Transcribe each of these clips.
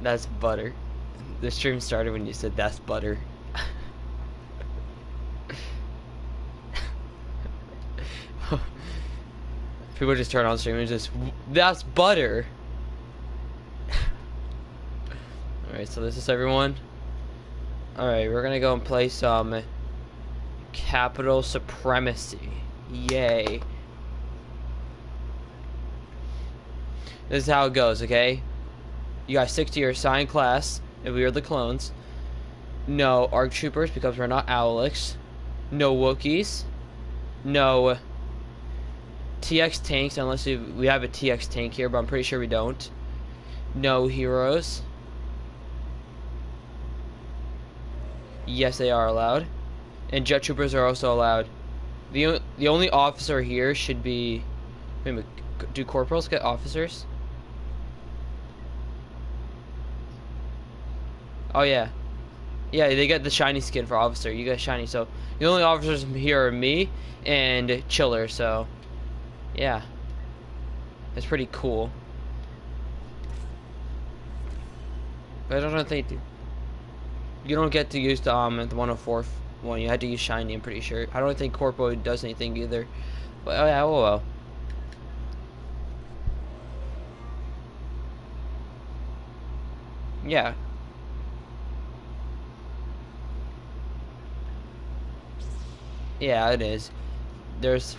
That's butter. The stream started when you said that's butter. People just turn on stream and just, that's butter. Alright, so this is everyone. Alright, we're gonna go and play some Capital Supremacy. Yay. This is how it goes, okay? You guys stick to your assigned class if we are the clones. No ARC Troopers because we're not Owlix. No Wookiees. No TX tanks unless we have a TX tank here, but I'm pretty sure we don't. No heroes. Yes, they are allowed. And jet troopers are also allowed. The only officer here should be... Wait a minute, do corporals get officers? Oh yeah. Yeah, they get the shiny skin for officer. You get shiny, so the only officers here are me and Chiller, so yeah. That's pretty cool. But I don't think you don't get to use the 104 one. You had to use shiny, I'm pretty sure. I don't think Corpo does anything either. But oh yeah, oh well. Yeah. Yeah, it is. There's...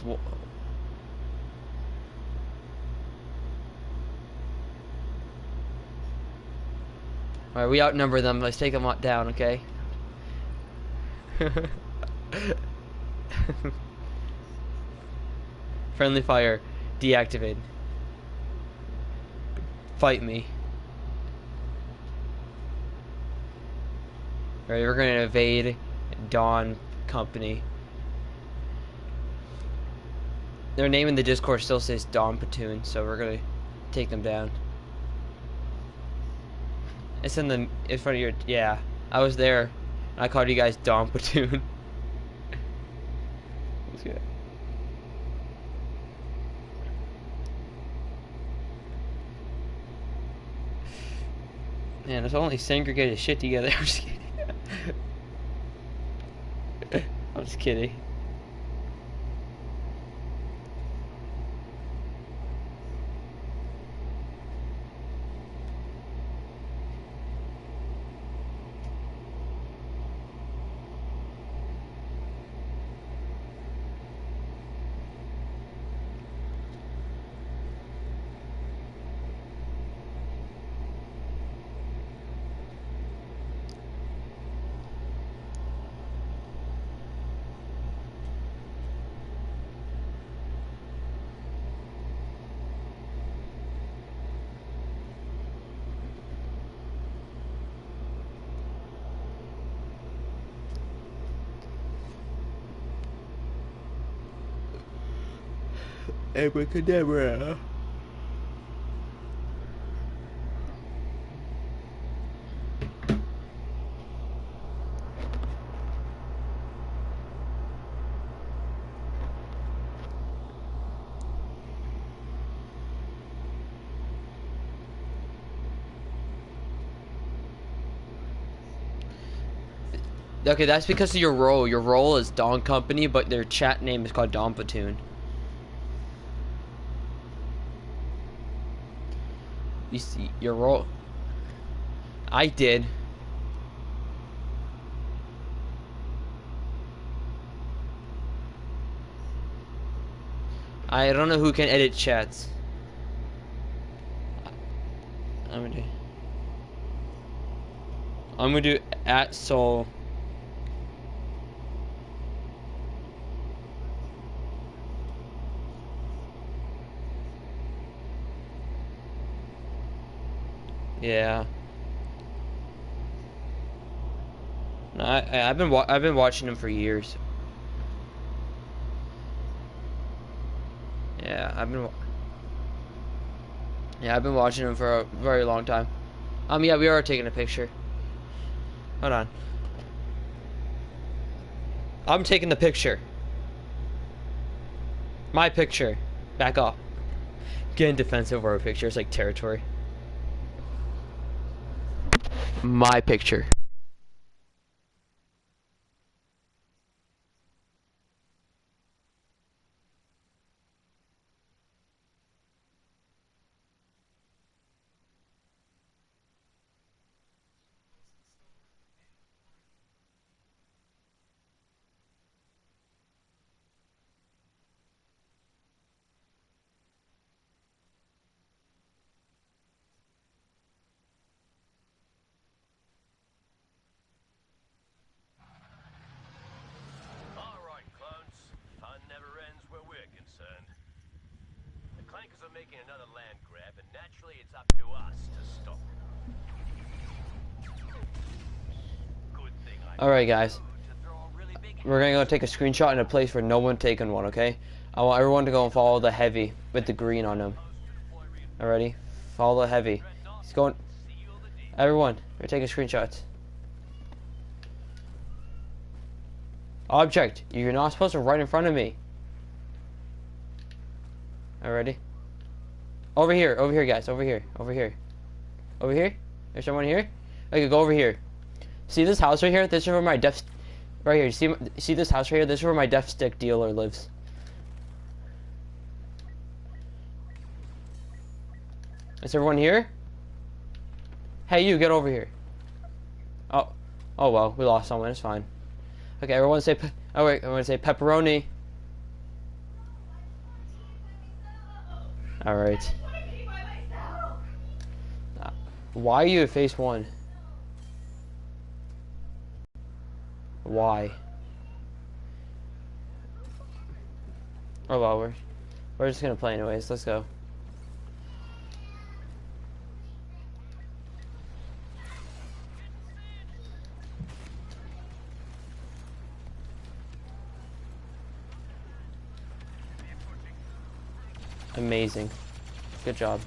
Alright, we outnumber them. Let's take them down, okay? Friendly fire. Deactivate. Fight me. Alright, we're gonna evade Dawn Company. Their name in the Discord still says Dawn Platoon, so we're gonna take them down. It's in front of your... Yeah, I was there. I called you guys Dawn Platoon. Let's go. Man, it's only segregated shit together. I'm just kidding. I'm just kidding. Abracadabra. Okay, that's because of your role. Your role is Dawn Company, but their chat name is called Dawn Platoon. You see, your role... I did. I don't know who can edit chats. I'm gonna do @soul. Yeah. No, I've been watching him for years. Yeah, I've been watching him for a very long time. Yeah, we are taking a picture. Hold on. I'm taking the picture. My picture. Back off. Getting defensive over a picture. It's like territory. my picture. Making another land grab, and naturally it's up to us to stop it. Good thing Alright guys, we're gonna go take a screenshot in a place where no one taken one, okay? I want everyone to go and follow the heavy with the green on them. Alrighty? Follow the heavy. It's going. Everyone, we're taking screenshots. Object, you're not supposed to right in front of me. Alrighty? Over here, guys, over here. Over here? There's someone here? Okay, go over here. See this house right here? This is where my deaf... Right here, see this house right here? This is where my deaf stick dealer lives. Is everyone here? Hey, you, get over here. Oh well, we lost someone, it's fine. Okay, everyone say... Oh wait, everyone say pepperoni. Alright. Why are you at phase 1? Why? Oh well, we're just gonna play anyways. Let's go. Amazing. Good job.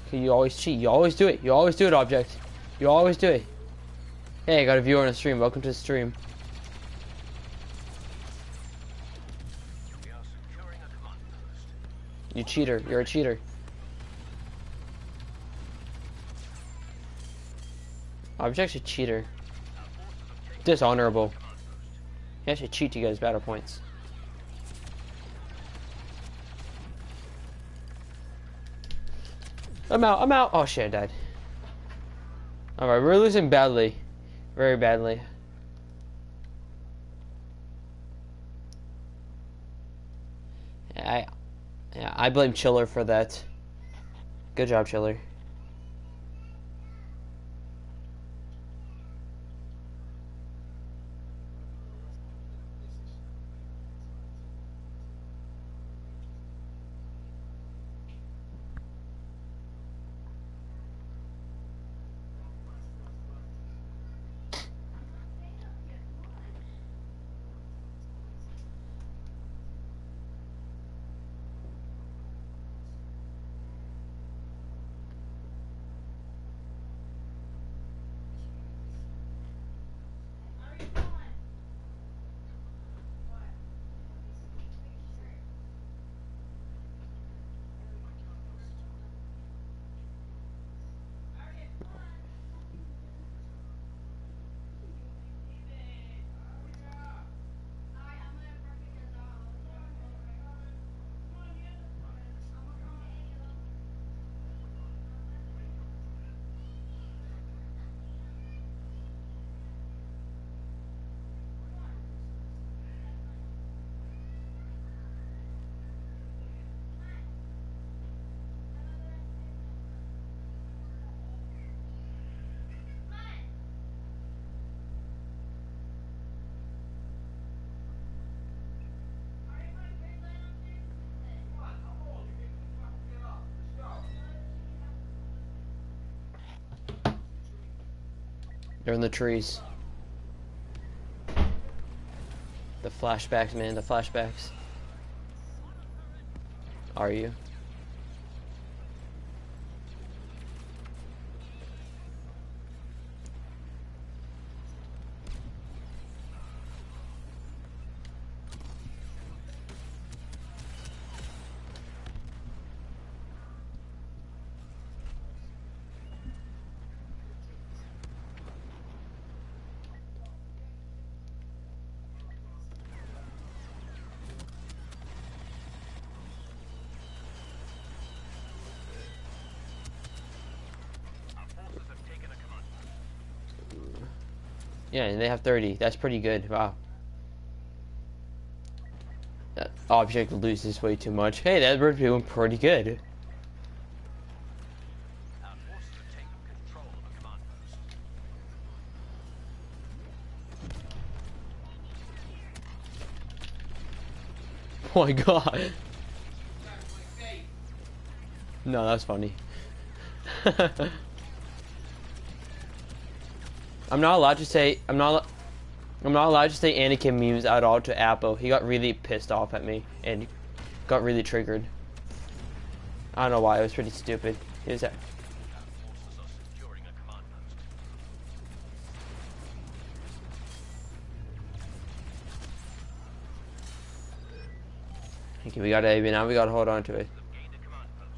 Okay, you always cheat. You always do it. You always do it, Object. You always do it. Hey, I got a viewer on the stream. Welcome to the stream. You cheater. You're a cheater. Object's a cheater. Dishonorable. He has to cheat to get his battle points. I'm out. Oh shit, I died. Alright, we're losing badly. Very badly. Yeah, I blame Chiller for that. Good job, Chiller. They're in the trees. The flashbacks, man, the flashbacks. Are you? Yeah, and they have 30. That's pretty good. Wow. That object loses way too much. Hey, that bird's doing pretty good. Our forces have taken control of a command post. Oh my god. No, that's funny. I'm not allowed to say I'm not allowed to say Anakin memes at all to Apple. He got really pissed off at me and got really triggered. I don't know why. It was pretty stupid. He was Our forces are securing a command post. okay, now we gotta hold on to it. We've gained a command post.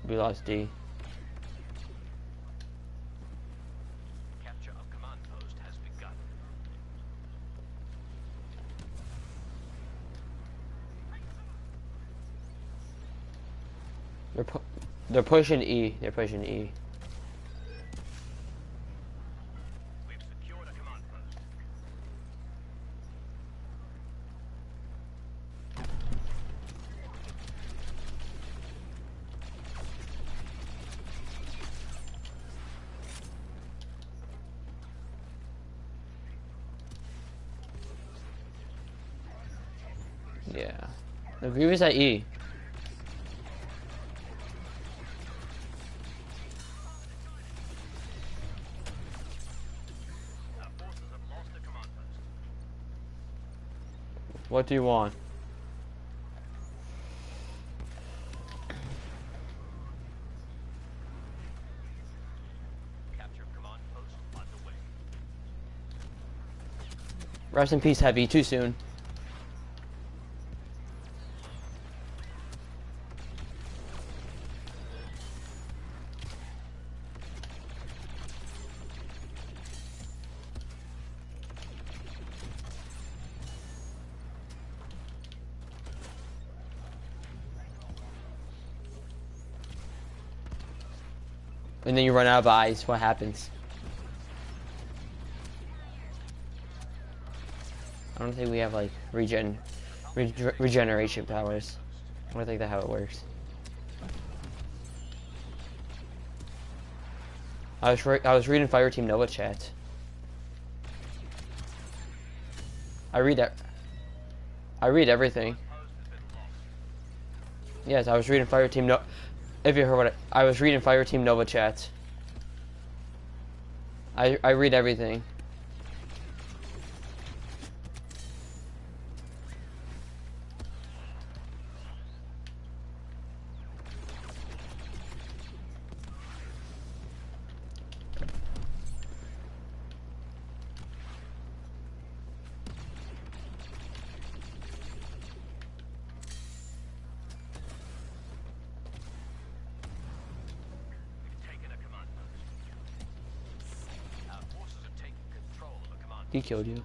We lost D. Capture of command post has begun. They're pushing E. They're pushing E. We've secured a command post. Yeah. The Grievous at E. Our forces have lost a command post. What do you want? Capture of command post underway. Rest in peace, Heavy. Too soon. And then you run out of eyes. What happens? I don't think we have like regeneration powers. I don't think that's how it works. I was reading Fireteam Nova chat. I read everything. Yes, I was reading Fireteam No. If you heard what I was reading Fireteam Nova chat. I read everything. Taken a command post. Our forces have taken control of a command He killed you.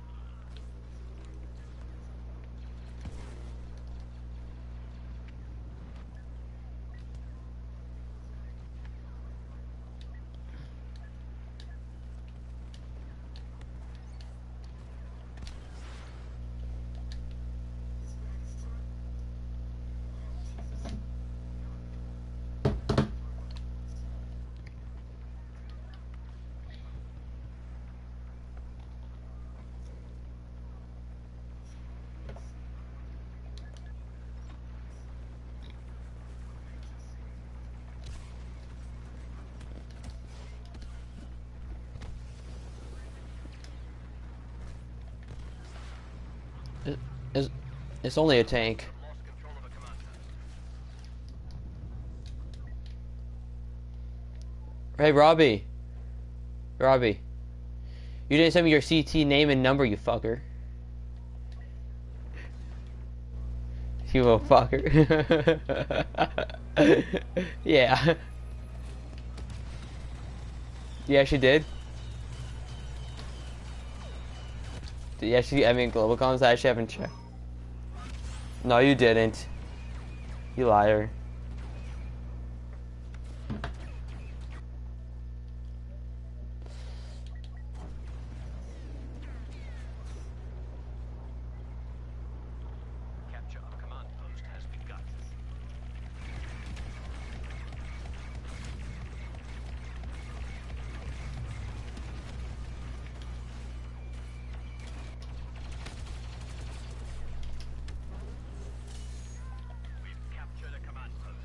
It's only a tank. lost control of a command post. Hey, Robbie. Robbie. You didn't send me your CT name and number, you fucker. You little fucker. Yeah. You actually did? You actually, I mean, global comms, I actually haven't checked. No, you didn't. You liar. Capture of command post has begun. We've captured a command post.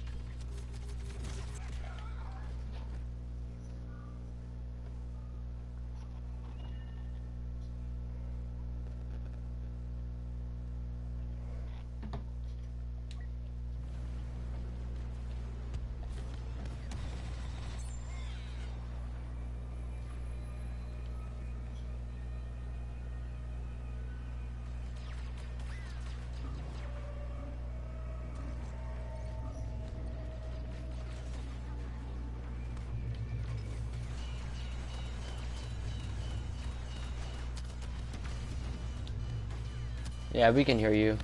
Yeah, we can hear you.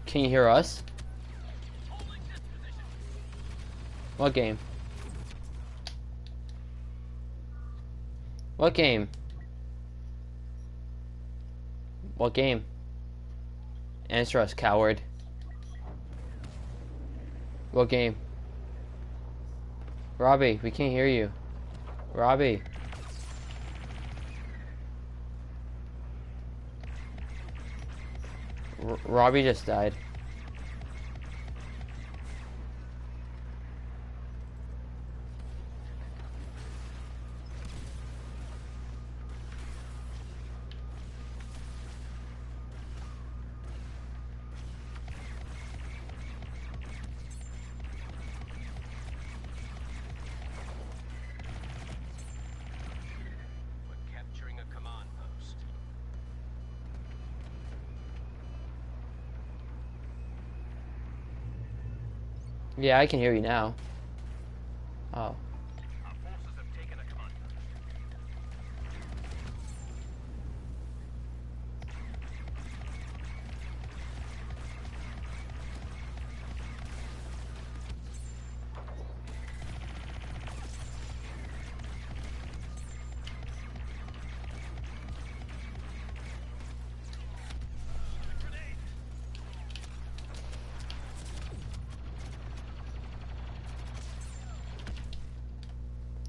Can you hear us? Holding this position. What game? What game? What game? Answer us, coward. What game? Robbie, we can't hear you. Robbie. Robbie just died. We're capturing a command post. Yeah, I can hear you now. Oh. Our forces have taken a command post.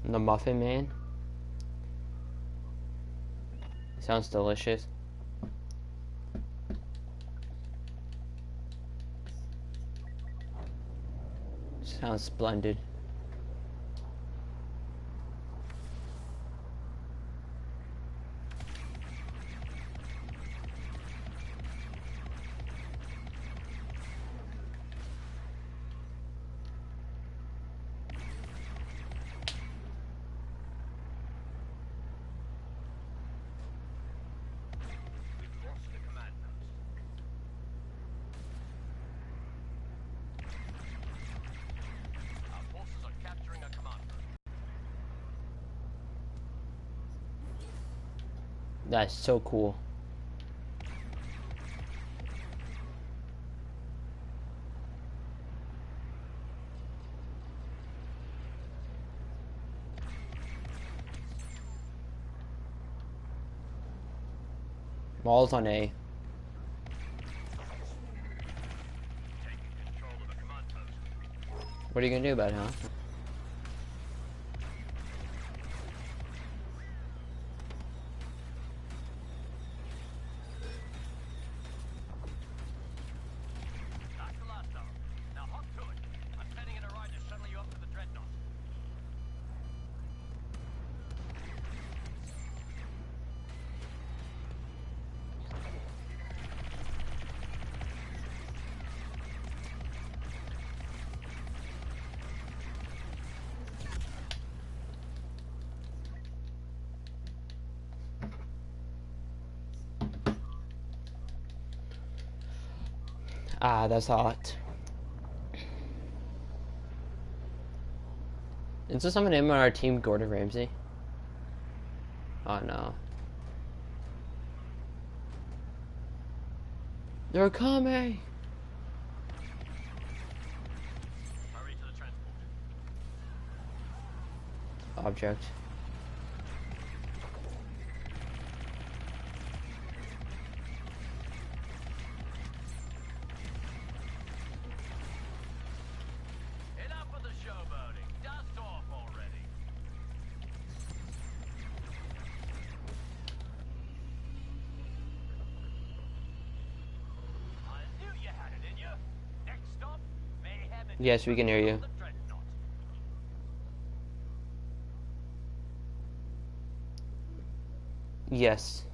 The Muffin Man. Sounds delicious. Sounds splendid. We've lost the command post. Our forces are capturing a command post. That's so cool. Walls on A. Taking control of a command post. What are you gonna do about it, huh? That's the last tower. Now hop to it. I'm sending in a ride to shuttle you up to the dreadnought. Ah, that's hot. Is there someone in on our team, Gordon Ramsay? Oh no. They're coming! Hurry to the transport. Object. Enough of the showboating. Dust off already. I knew you had it in you. Next stop, mayhem and Yes, we can hear you. the dreadnought. Yes.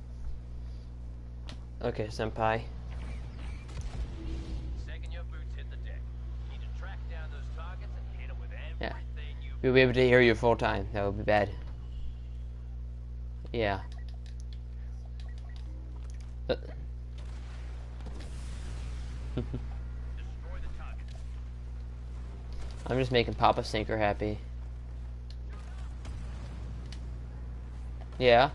Okay, senpai. Second your boots hit the deck, you need to track down those targets and hit them with Yeah. everything you. We'll be able to hear you full time. That would be bad. Yeah. Destroy the targets. I'm just making Papa Stinker happy. Yeah.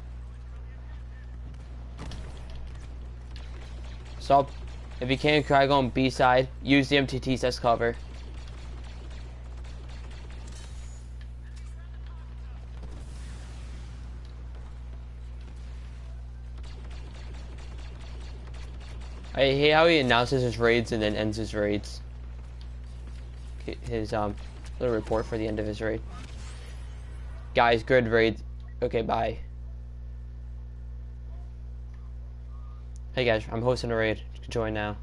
Stop. If you can, try going B side. Use the MTTs as cover. I hate how he announces his raids and then ends his raids. His little report for the end of his raid. Guys, good raid. Okay, bye. Hey guys, I'm hosting a raid. You can join now.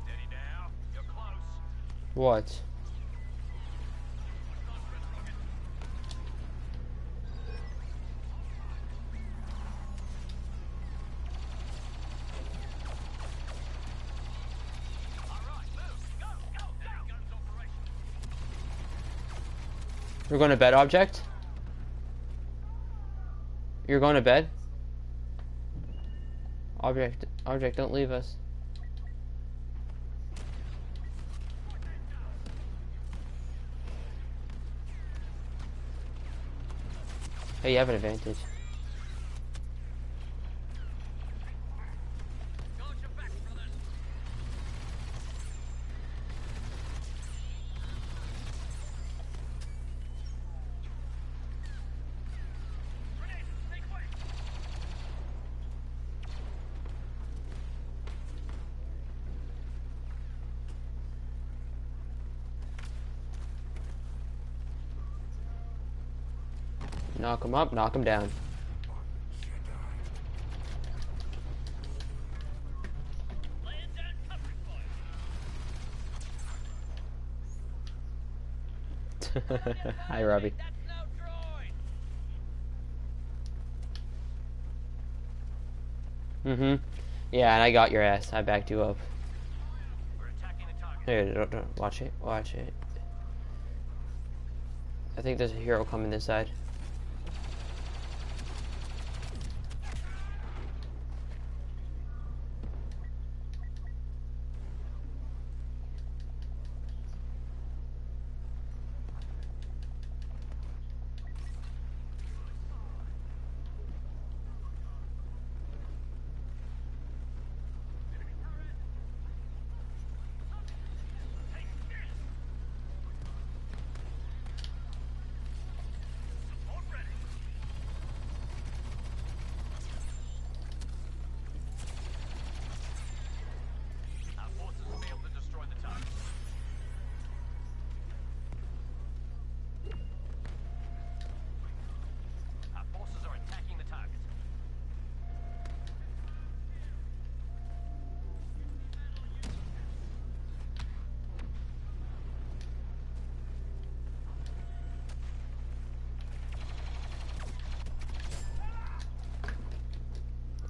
Steady now. You're close. What? All right, move. Go, go, go. Guns operational. We're going to bed, object? You're going to bed? Object, don't leave us. Hey, you have an advantage. Got your back, brothers. Grenade, make way. Knock him up, knock him down. Laying down covering fire. Hi, Robbie. That's no droid. Yeah, and I got your ass. I backed you up. We're attacking the target. Here, don't watch it. Watch it. I think there's a hero coming this side.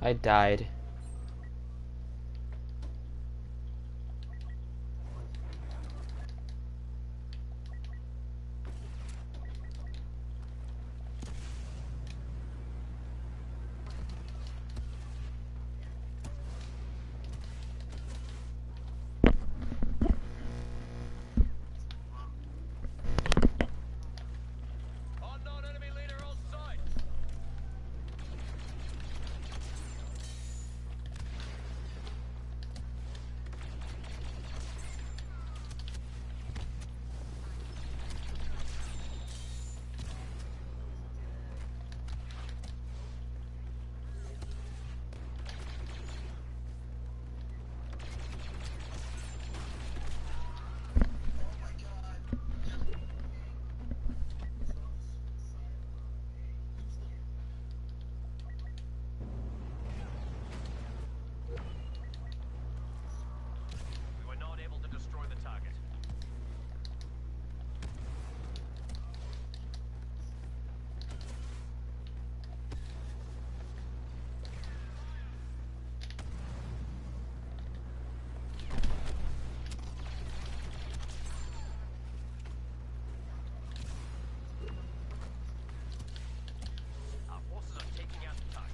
I died. Unknown enemy leader on site. We were not able to destroy the target. Our forces are taking out the target.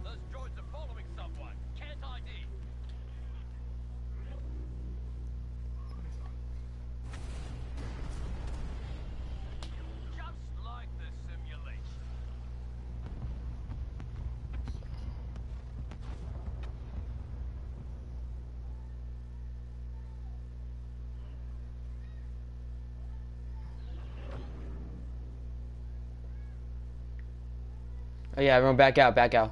Those droids are following someone. Can't ID. Just like the simulation. Oh yeah, everyone back out, back out.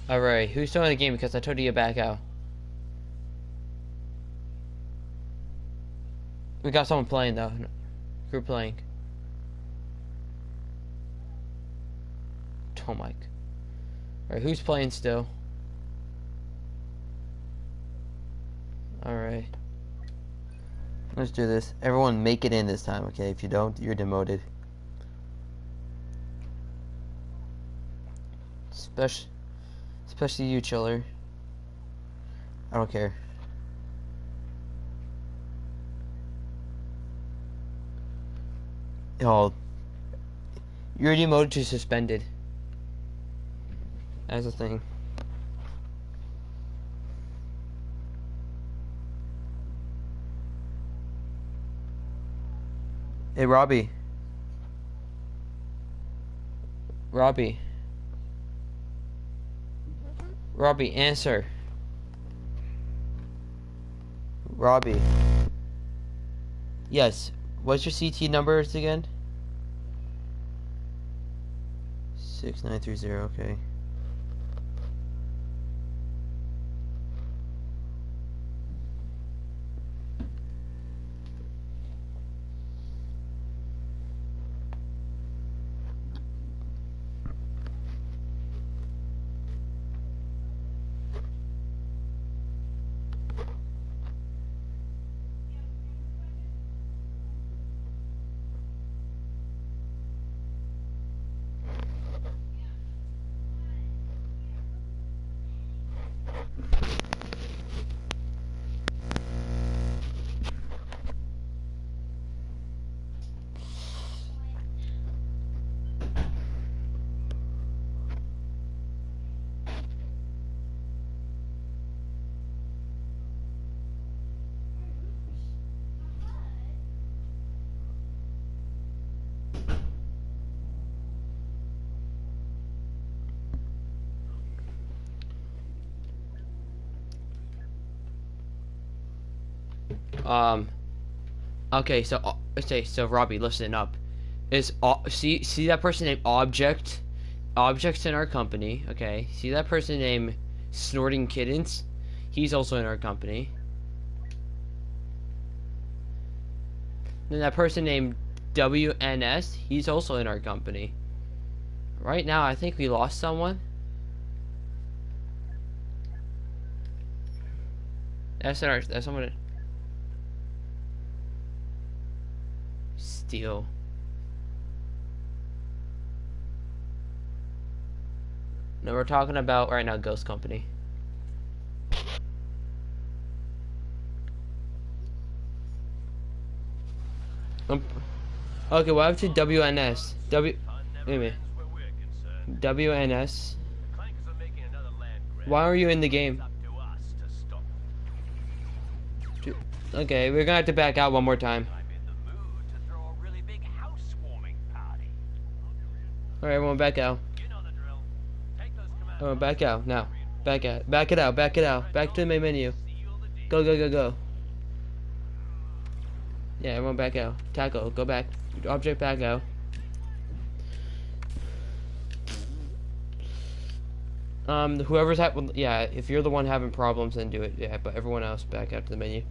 Alright, who's still in the game because I told you to back out. We got someone playing though. Group playing. Oh my. Alright, who's playing still? Alright. Let's do this. Everyone make it in this time, okay? If you don't, you're demoted. Especially you, Chiller. I don't care. Oh, you're demoted to suspended. That's a thing. Hey, Robbie. Robbie. Robbie, answer. Robbie. Yes. What's your CT numbers again? 6930, okay. Um. Okay. So Robbie, listen up. See that person named Object? Object's in our company. Okay. See that person named Snorting Kittens? He's also in our company. Then that person named WNS, he's also in our company. Right now, I think we lost someone. That's someone. Steel. No, we're talking about right now Ghost Company. Okay, what happened to WNS? Wait a minute. WNS. Why are you in the game? Okay, we're gonna have to back out one more time. Alright, everyone back out. Oh, back out now. Back out. Back it out. Back it out. Back to the main menu. Go, go, go, go. Yeah, everyone back out. Tackle. Go back. Object back out. Whoever's yeah, if you're the one having problems, then do it. Yeah, but everyone else back out to the menu.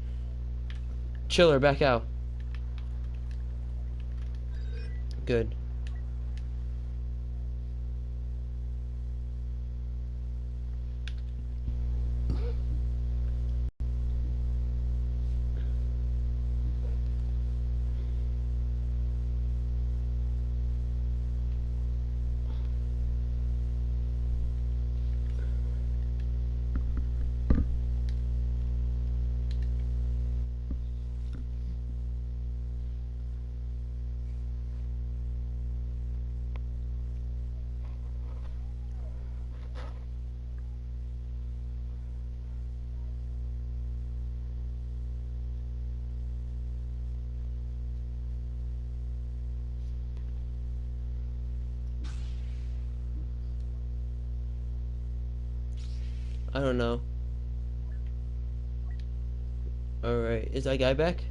Chiller, back out. Good. I don't know. Alright, is that guy back?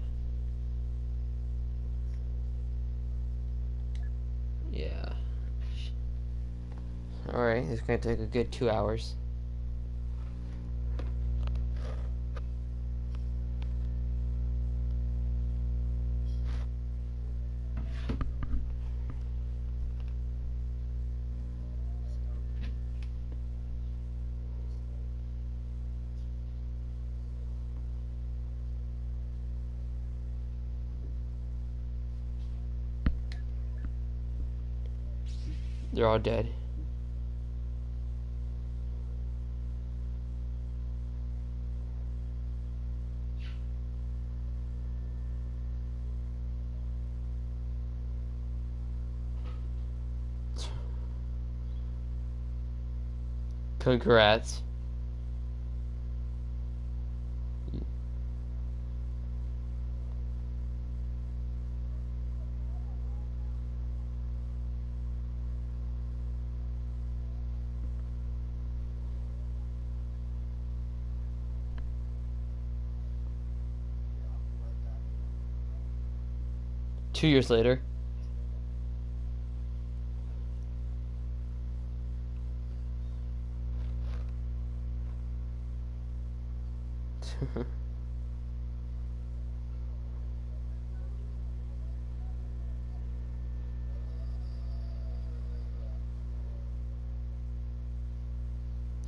Yeah. Alright, it's gonna take a good 2 hours. They're all dead. Congrats. Two years later.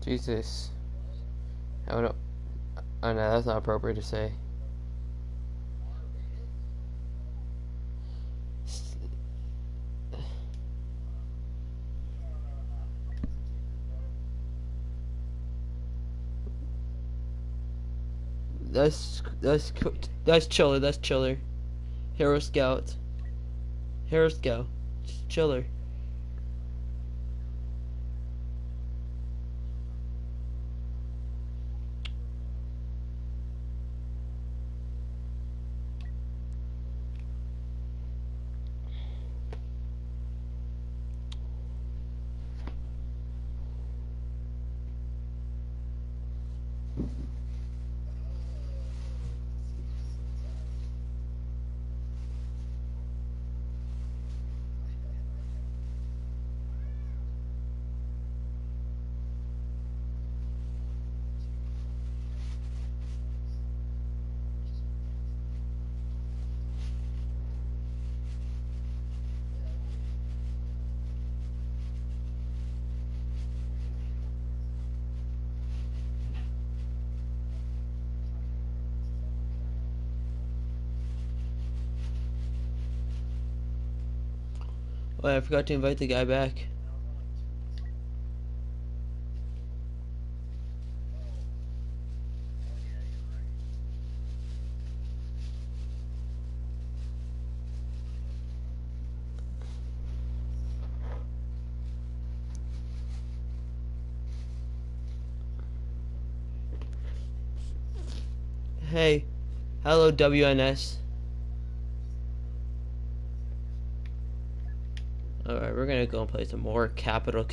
Jesus. I don't. Oh no, that's not appropriate to say. That's chiller. That's chiller. Hero Scout. Hero Scout. Chiller. Oh, I forgot to invite the guy back. Hey, hello WNS. Alright, we're gonna go and play some more Capital.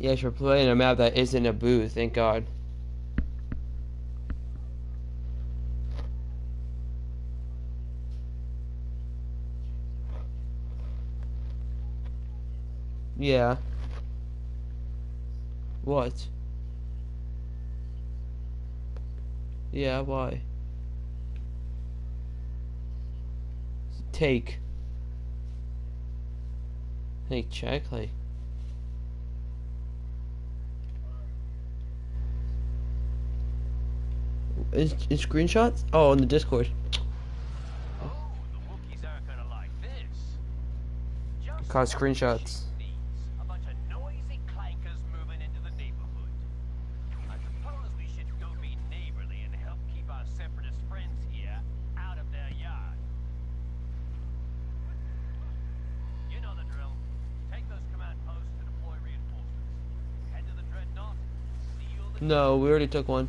Yes, we're playing a map that isn't a booth, thank God. Yeah. What? Yeah, why? Take. Like, check, like. In screenshots? Oh, on the Discord. Oh, the Wookiees aren't gonna like this. Just Cause what the screenshots. chief needs. A bunch of noisy clankers moving into the neighborhood. I suppose we should go be neighborly and help keep our separatist friends here out of their yard. You know the drill. Take those command posts to deploy reinforcements. Head to the dreadnought. Seal the No, we already took one.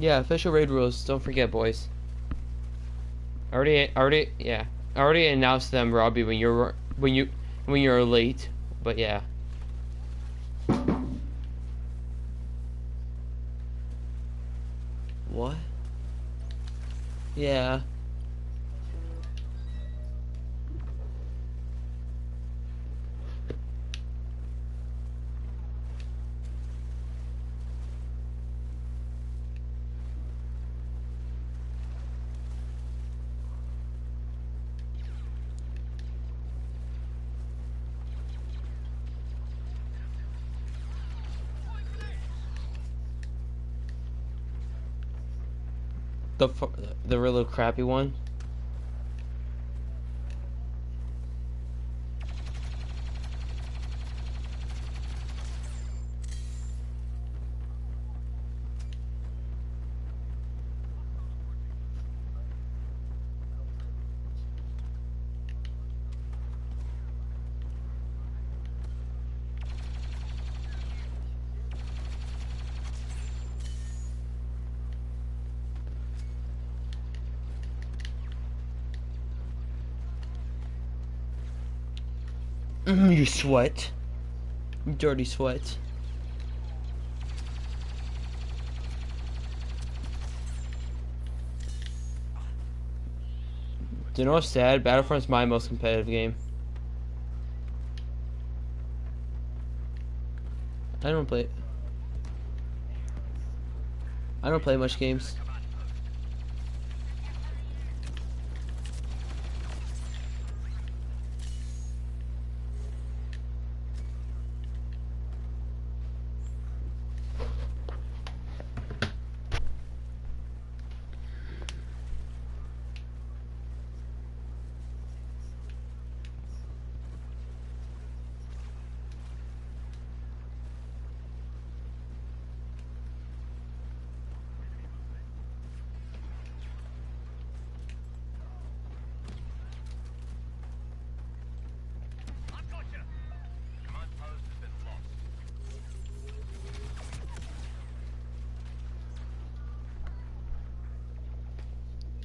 Yeah, official raid rules. Don't forget, boys. Yeah. I already announced them, Robbie, when you're late. But yeah. What? Yeah. The the really crappy one. You sweat. You dirty sweat. Do you know what's sad? Battlefront's my most competitive game. I don't play. I don't play much games.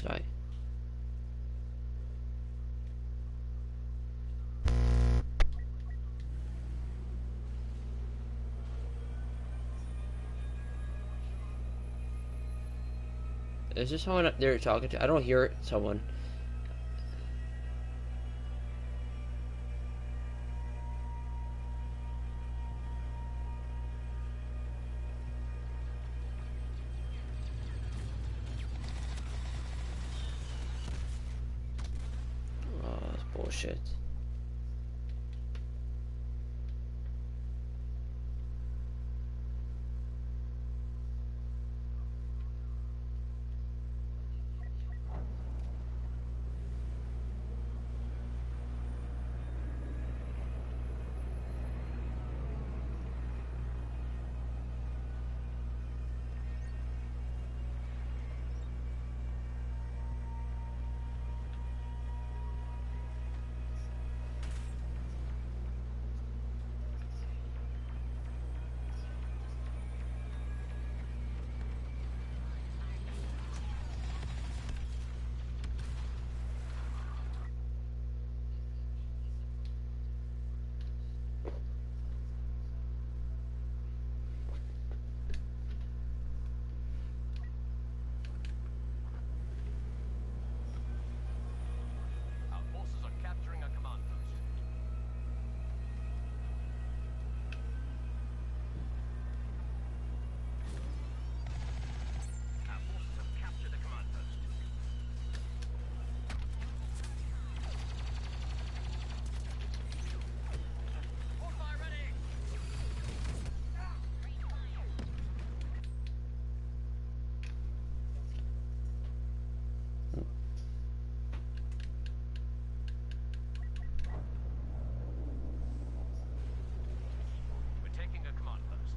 Right. Is there someone up there talking to? I don't hear someone. Oh, that's bullshit. Our forces are capturing a command post. Our forces have captured a command post. Bullseye ready! We're taking a command post.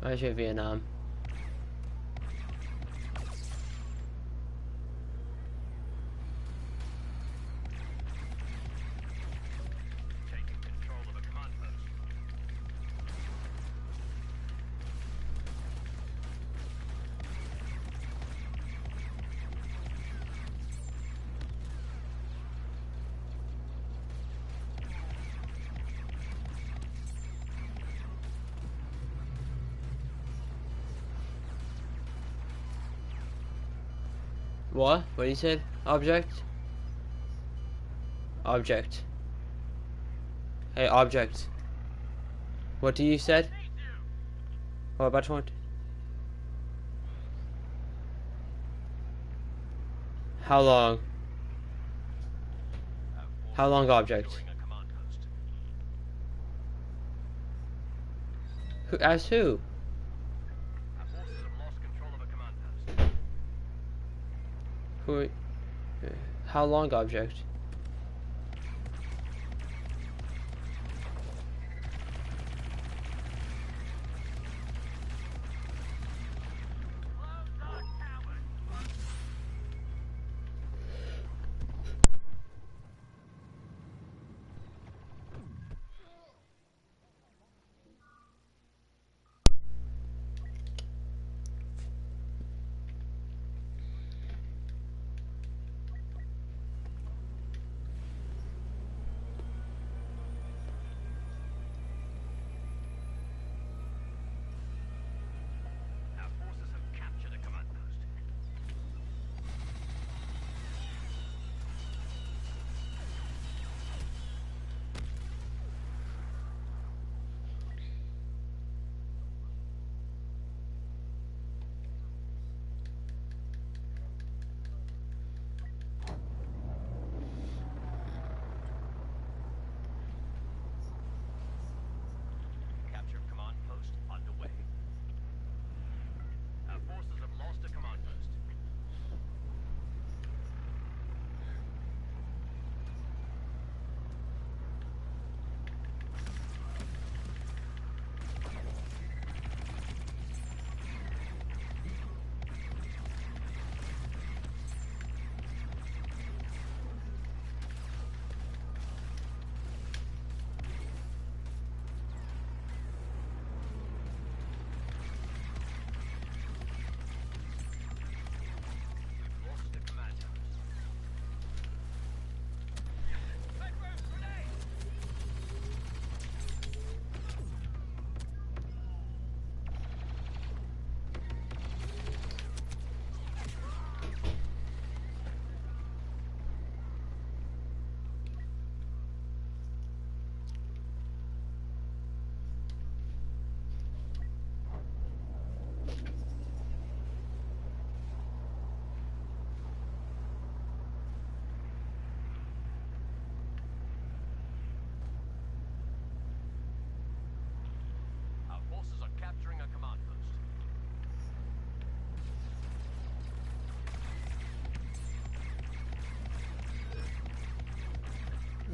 I should Vietnam. Taking control of a command post. What? What he said? Object? Object. Hey, object. What do you said? Need you! What about what? How long? Our forces How long are object? securing a command post. Who? As who? Our forces have lost control of a command post. Who? How long object? Close our towers!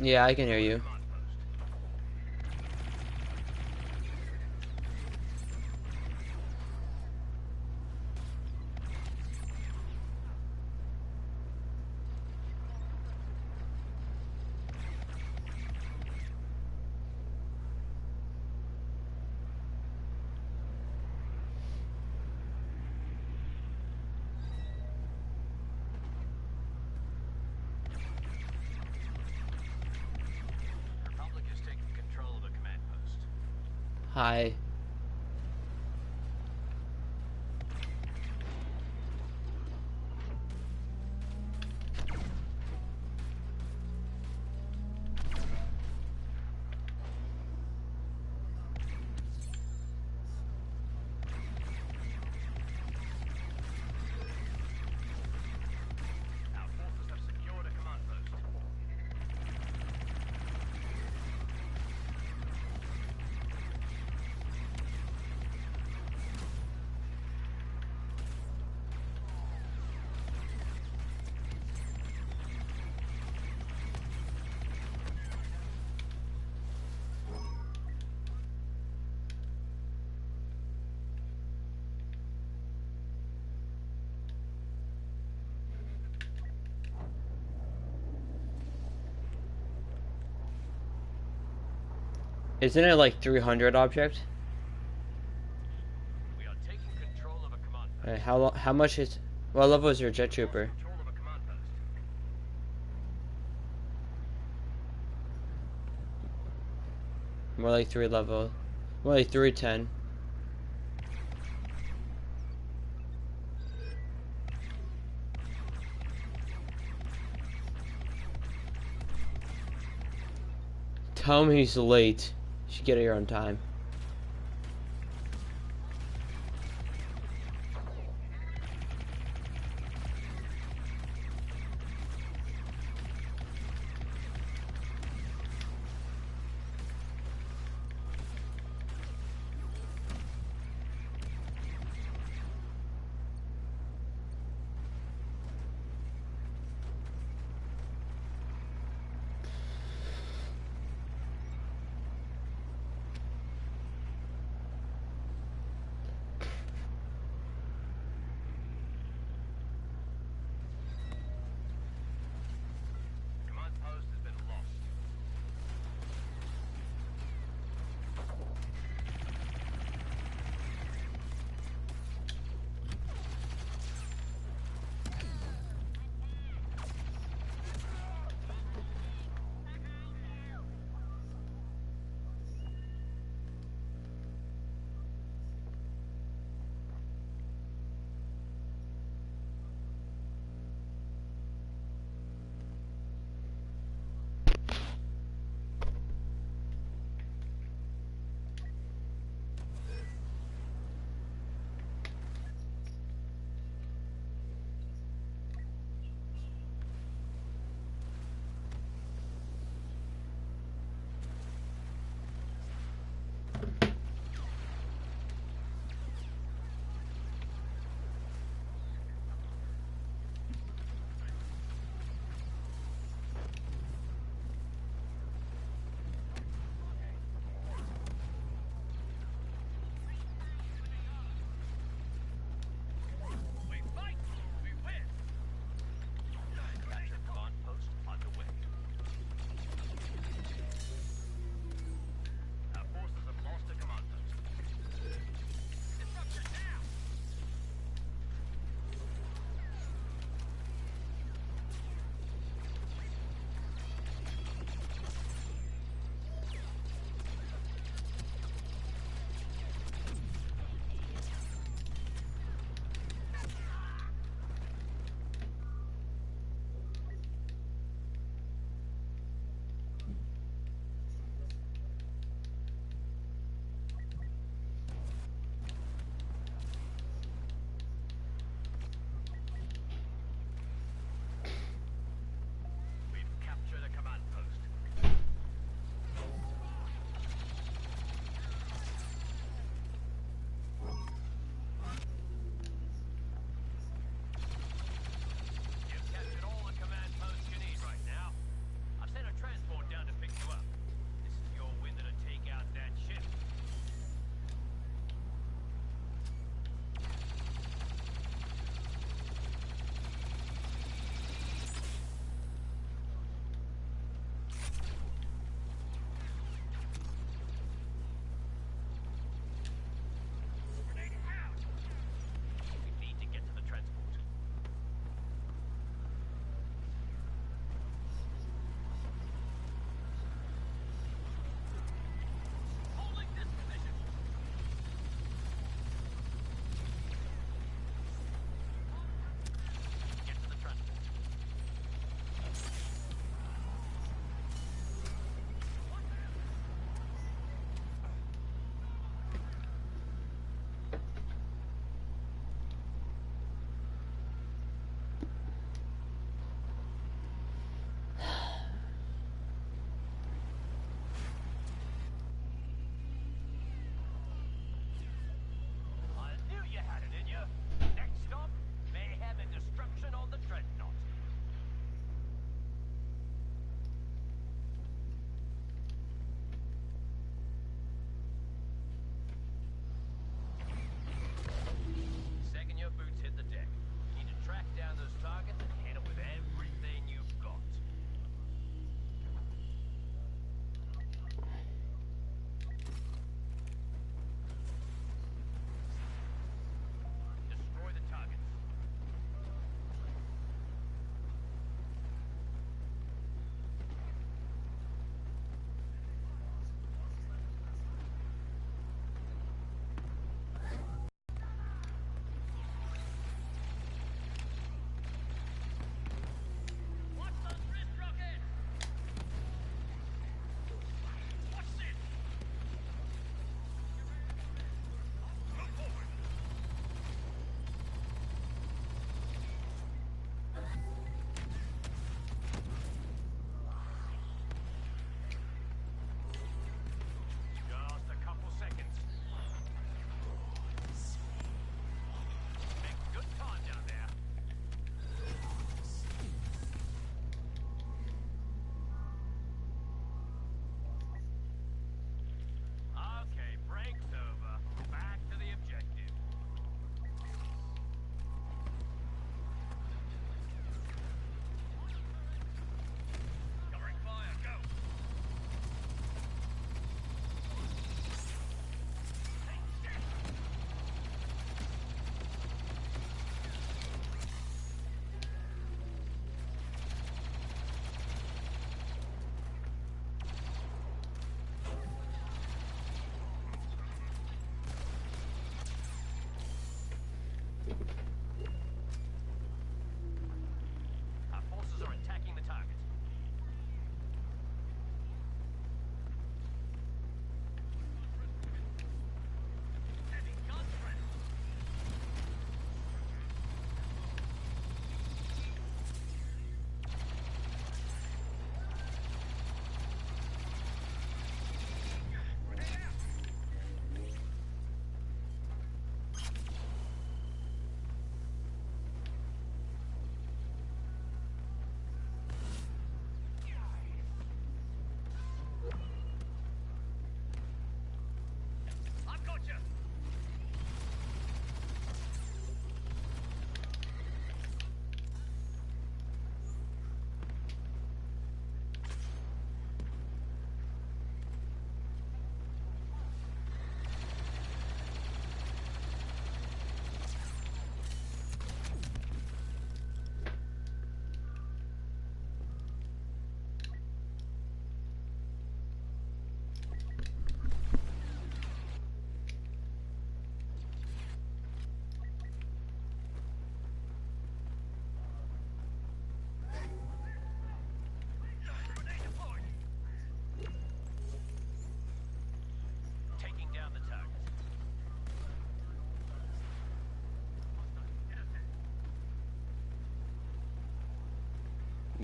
Yeah, I can hear you. Command post. Republic is taking control of the command post. Hi. Our forces have secured a command post. Isn't it like 300 object? We are taking control of a command post. Alright, how much is... What level is your jet trooper? Control of a command post. More like 3 level. More like 310. Tell me he's late. You should get here on time.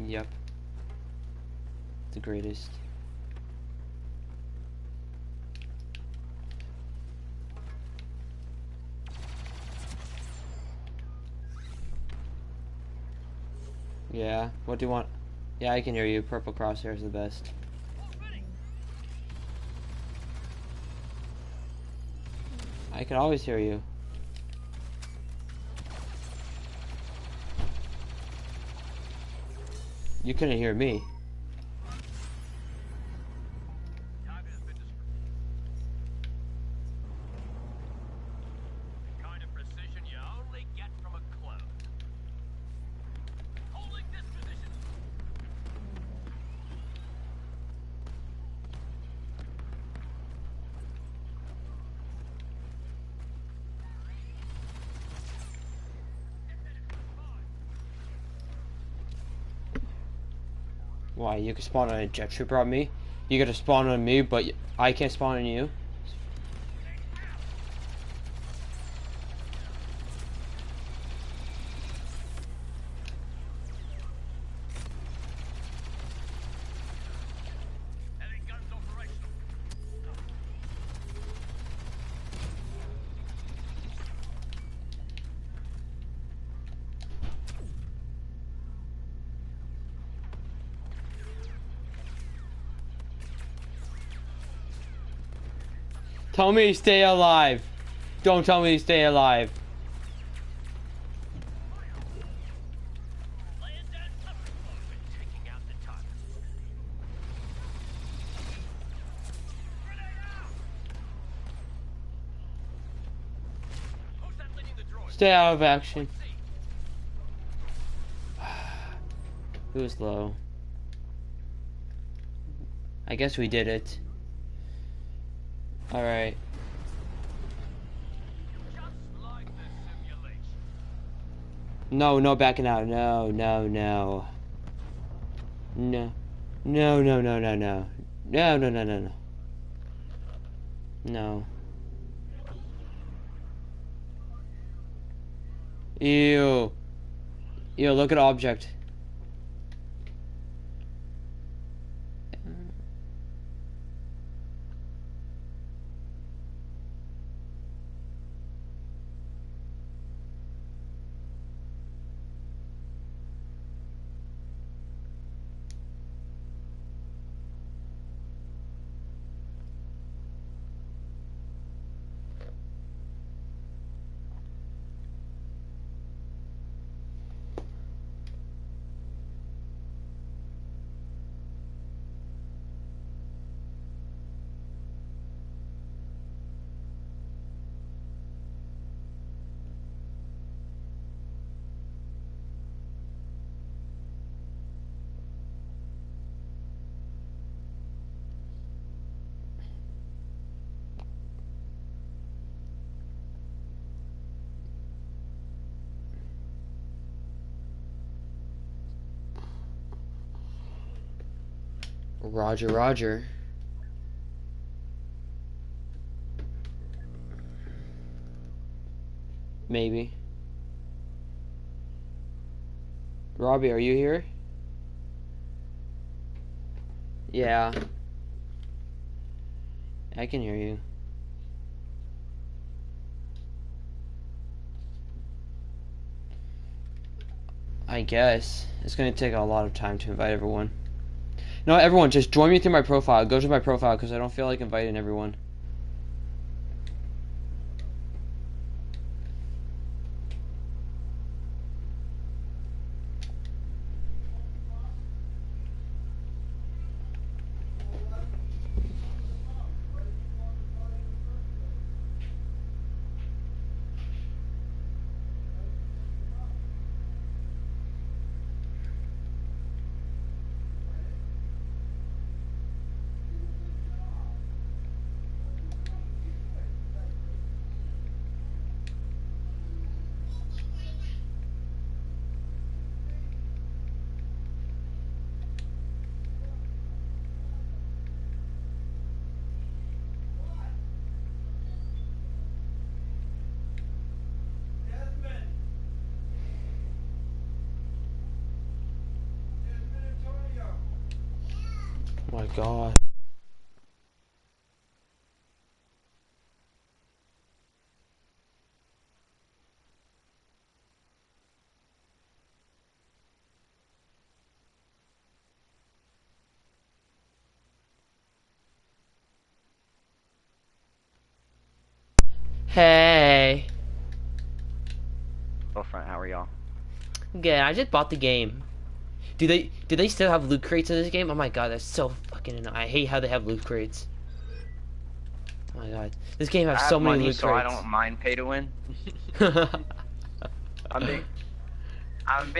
Yep. The greatest. Yeah, what do you want? Yeah, I can hear you. Purple crosshair is the best. I can always hear you. You couldn't hear me. The kind of precision you only get from a clone. Holding this position. Why, you can spawn on a jet trooper on me? You gotta spawn on me, but I can't spawn on you? Heavy guns operational. Tell me to stay alive. Don't tell me to stay alive. Laying down cover. We're taking out the target. Grenade out! Who's that leading the droid? Stay out of action. See. Who's low? I guess we did it. Alright. Just like the simulation. No, no backing out. No, no, no. No. No, no, no, no, no. No, no, no, no, no. No. Ew. Ew, look at object. Roger, Roger. Maybe. Robbie, are you here? Yeah. I can hear you. I guess. It's gonna take a lot of time to invite everyone. No, everyone, just join me through my profile. Go to my profile because I don't feel like inviting everyone. Oh my god. Hey. Front, how are y'all? Good, I just bought the game. Do they still have loot crates in this game? Oh my god, that's so fucking annoying. I hate how they have loot crates. Oh my god. This game has I so have many money, loot so crates. I don't mind pay to win. I'm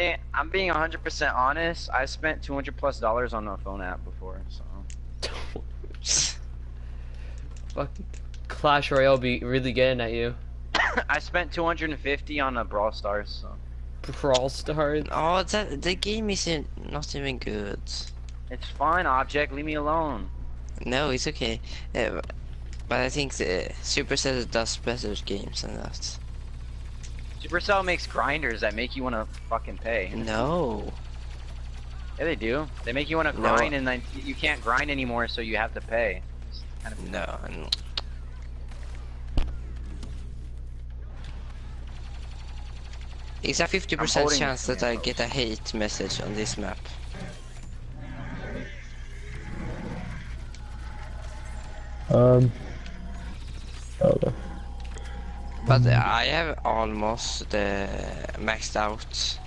being 100% honest. I spent $200+ on a phone app before, so. Fuck. Clash Royale be really getting at you. I spent 250 on a Brawl Stars, so. Brawl Stars. Oh, the game isn't not even good. It's fine, Object. Leave me alone. No, it's okay. But I think the Supercell does better games than that. Supercell makes grinders that make you want to fucking pay. No. Yeah, they do. They make you want to grind, and then you can't grind anymore, so you have to pay. It's kind of No. It's a 50% chance that I get a hate message on this map. Okay. But I have almost maxed out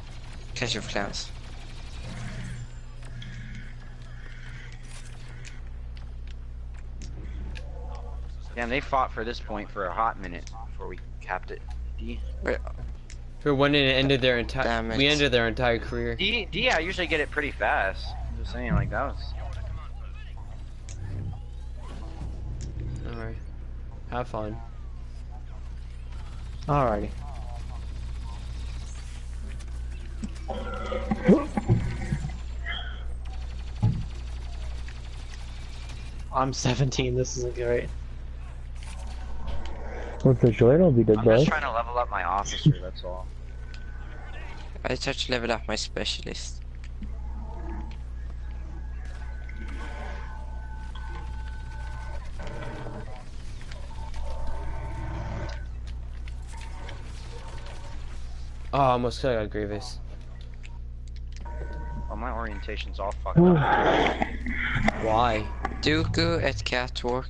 Clash of Clans. Damn, they fought for this point for a hot minute before we capped it. For when it ended their entire, Damn it. we ended their entire career. I usually get it pretty fast. I'm just saying, like, that was. Alright. Have fun. Alrighty. I'm 17, this isn't great. What's the joy? I'll be dead, I'm bro. just trying to level up my officer, that's all. I tried to level up my specialist. Oh, I almost killed Grievous. Oh, my orientation's all fucked up. Why? Dooku at Catwalk.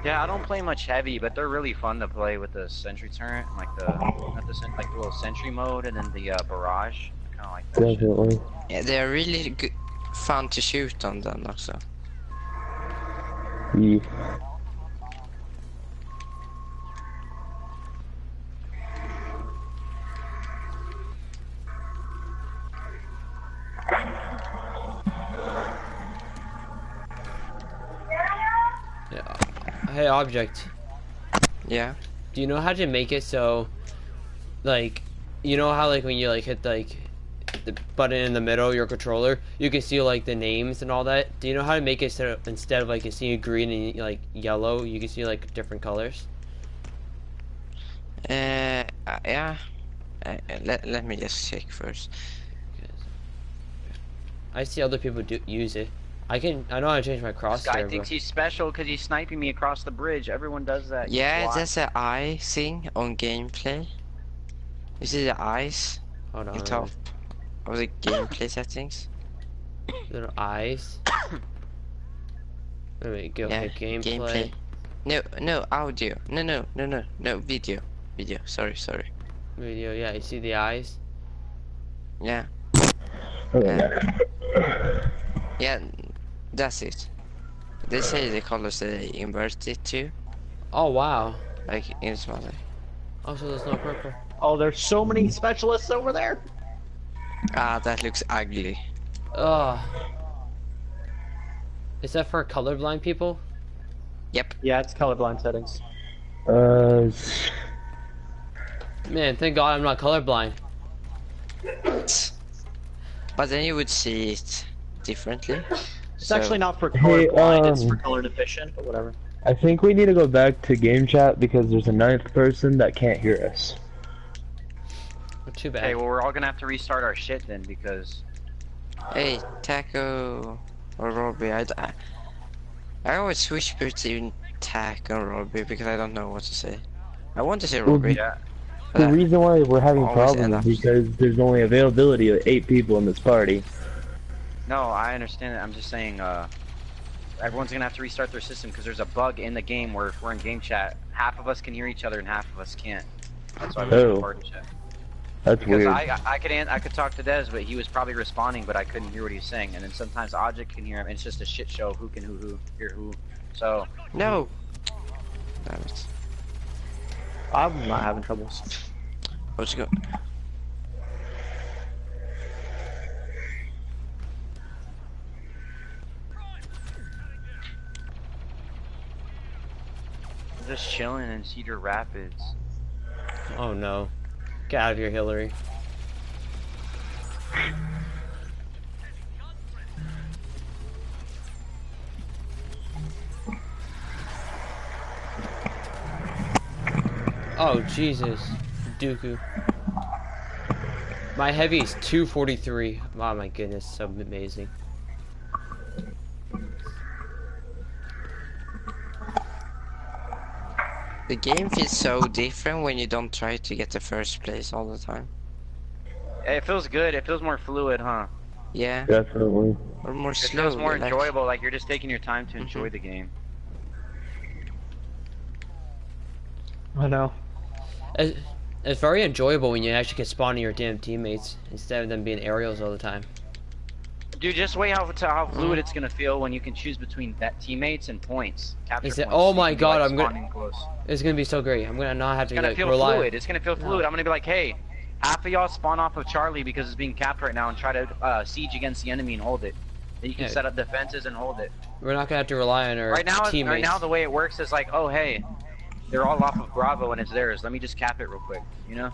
Yeah, I don't play much heavy, but they're really fun to play with the sentry turret, like the like the little sentry mode, and then the barrage. Kind of like that shit. Definitely. Yeah, they're really good, fun to shoot on them also. Yeah. Yeah. Hey, Object. Yeah. Do you know how to make it so, like, you know how like when you like hit like the button in the middle of your controller, you can see like the names and all that. Do you know how to make it so instead of like you see green and like yellow, you can see like different colors? Yeah. Let me just check first. I see other people do use it. I know how to change my This crosshair. guy thinks he's special because he's sniping me across the bridge. Everyone does that. you Yeah, twat. there's an eye thing on gameplay. You see the eyes Hold on on. top of the gameplay settings? Little eyes. Wait, go Yeah, hit gameplay. No, audio. No, video. Sorry. Video, yeah, you see the eyes? Yeah. Yeah, that's it. They say the colors they invert it to, Oh wow. like in small. Also, there's no purple. Oh, there's so many specialists over there. Ah, that looks ugly. Ugh. Is that for colorblind people? Yep. Yeah, it's colorblind settings. Man, thank God I'm not colorblind. But then you would see it differently. It's So- actually not for Hey, colorblind, it's for color deficient, but whatever. I think we need to go back to game chat because there's a 9th person that can't hear us. Well, too bad. Okay, well we're all gonna have to restart our shit then because Hey, Taco or Robbie, I always switch between Taco and Robbie because I don't know what to say. I want to say Well, Robbie, yeah. but The reason why we're having always end problems up- is because there's only availability of 8 people in this party. No, I understand it. I'm just saying, everyone's gonna have to restart their system because there's a bug in the game where if we're in game chat, half of us can hear each other and half of us can't. That's why we're Oh. in party chat. That's Because weird. I could talk to Des, but he was probably responding, but I couldn't hear what he was saying. And then sometimes Object can hear him. And it's just a shit show. Who can hear who? So no. Damn it. I'm not having troubles. Let's go. just chilling in Cedar Rapids. Oh no. Get out of here, Hillary. Oh Jesus, Dooku. My heavy is 243. Oh my goodness, so amazing. The game feels so different when you don't try to get the first place all the time. It feels good. It feels more fluid, huh? Yeah, Definitely. or more It slow. feels more like- enjoyable. Like you're just taking your time to enjoy the game. I know. It's very enjoyable when you actually get spawning your damn teammates instead of them being aerials all the time. Dude, just wait how fluid it's gonna feel when you can choose between that teammates and points. Capture Is it- points. oh So you my can be, God, like, I'm gonna- spawning close. It's gonna be so great. I'm gonna not have to It's gonna like feel rely. fluid. It's gonna feel fluid. I'm gonna be like, hey, half of y'all spawn off of Charlie because it's being capped right now and try to siege against the enemy and hold it. Then you can Yeah. set up defenses and hold it. We're not gonna have to rely on our Right now, teammates. the way it works is like, oh hey, they're all off of Bravo and it's theirs. Let me just cap it real quick, you know?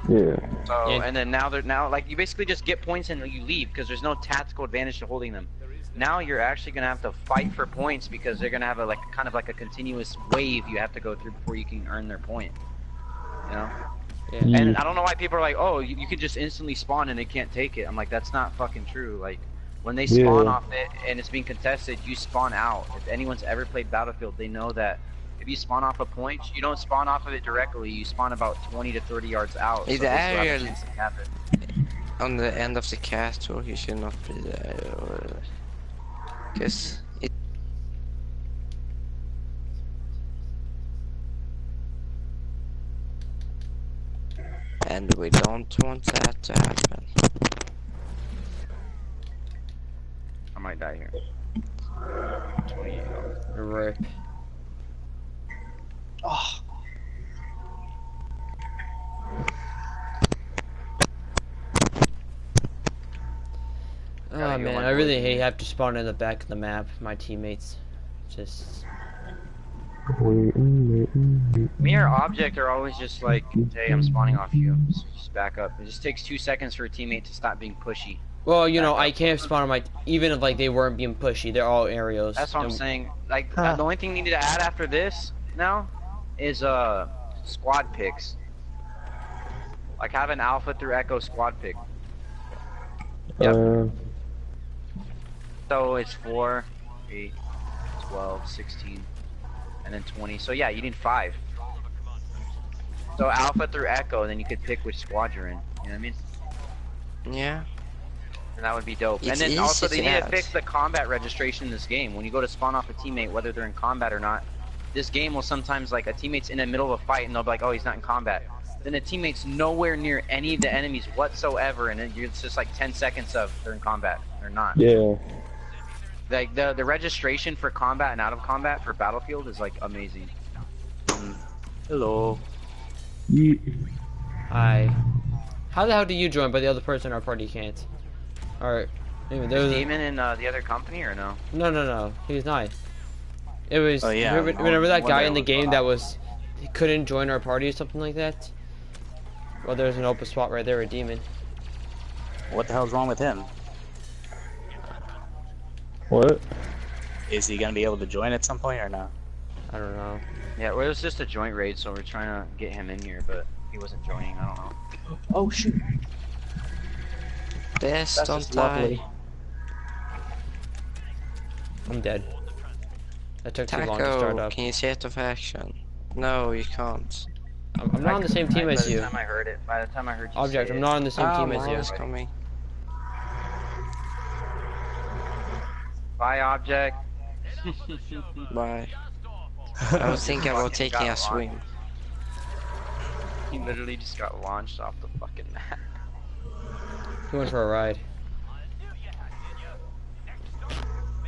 Yeah. So Yeah. and then now like you basically just get points and you leave because there's no tactical advantage to holding them. Now you're actually gonna have to fight for points because they're gonna have a like kind of like a continuous wave you have to go through before you can earn their point. You know? Yeah. And I don't know why people are like, oh, you could just instantly spawn and they can't take it. I'm like, that's not fucking true. Like, when they spawn Yeah. off it and it's being contested, you spawn out. If anyone's ever played Battlefield, they know that if you spawn off a point, you don't spawn off of it directly. You spawn about 20 to 30 yards out. Hey, so the they still have a aerial- chance to cap it. On the end of the castle, you should not be there. Because it. And we don't want that to happen. I might die here. 28. Rip. Oh, Oh Gotta go man, my I really boys, hate man. have to spawn in the back of the map. My teammates, just Me or Object are always just like, hey, I'm spawning off you. Just back up. It just takes 2 seconds for a teammate to stop being pushy. well, you know, I can't spawn on my even if like they weren't being pushy. They're all aerials. That's what I'm And- saying. Like, Huh. the only thing needed to add after this now is squad picks. Like have an Alpha through Echo squad pick. Yep. So it's 4, 8, 12, 16, and then 20. So yeah, you need 5. So Alpha through Echo, and then you could pick which squad you're in. You know what I mean? Yeah. And that would be dope. It's and then easy also to they need to add. fix the combat registration in this game. When you go to spawn off a teammate, whether they're in combat or not, this game will sometimes like a teammate's in the middle of a fight and they'll be like, oh, he's not in combat. Then the teammate's nowhere near any of the enemies whatsoever, and it's just like 10 seconds of they're in combat. They're not. Yeah. Like the registration for combat and out of combat for Battlefield is like amazing. hello. Hi. How the hell do you join, but the other person in our party can't? Alright. Anyway, there was Demon in the other company or no? no. He's not. It was. Oh, yeah, Remember that one guy day in the was game that was he couldn't join our party or something like that? Well, there's an open spot right there, a demon. What the hell's wrong with him? What? Is he gonna be able to join at some point or no? I don't know. Yeah, well, it was just a joint raid, so we're trying to get him in here, but He wasn't joining. I don't know. Oh shoot. Des, That's don't just die. lovely. I'm dead. That took too long to start Taco, up. can you set of action? No, you can't. I'm not on the same team as you. By the time I heard it, by the time I heard you Object, say I'm it, not on the same Ah, team as mine you. is coming. Bye, object. Bye. I was thinking about taking a swim. He literally just got launched off the fucking map. He went for a ride.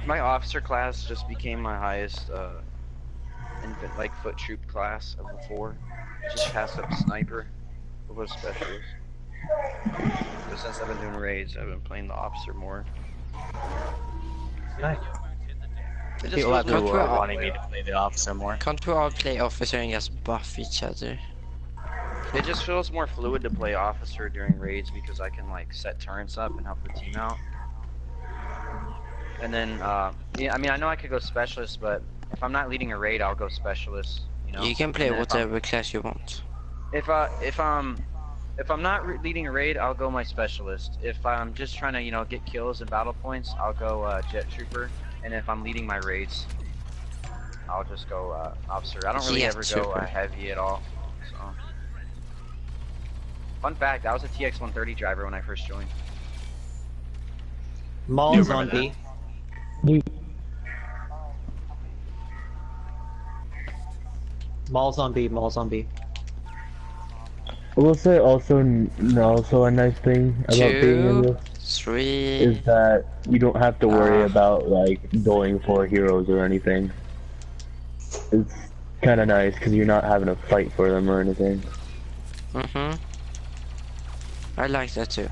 My officer class just became my highest infant, like foot troop class of the 4. Just passed up sniper. It was specialist. But since I've been doing raids, I've been playing the officer more. Nice. It just People feels have been more fun. wanting me to play the officer more. Can't we all play officer and just buff each other? It just feels more fluid to play officer during raids because I can like set turrets up and help the team out. And then, yeah, I mean, I know I could go specialist, but if I'm not leading a raid, I'll go specialist. You know. You can play And then whatever class you want. If I'm not leading a raid, I'll go my specialist. If I'm just trying to, you know, get kills and battle points, I'll go jet trooper. And if I'm leading my raids, I'll just go officer. I don't really Jet ever trooper. go heavy at all. So. Fun fact, I was a TX-130 driver when I first joined. Maul's You on remember B. Maul's on B. Maul's on B. I will say also a nice thing about being in 2, this 3. is that you don't have to worry about like going for heroes or anything. It's kind of nice because you're not having to fight for them or anything. I like that too.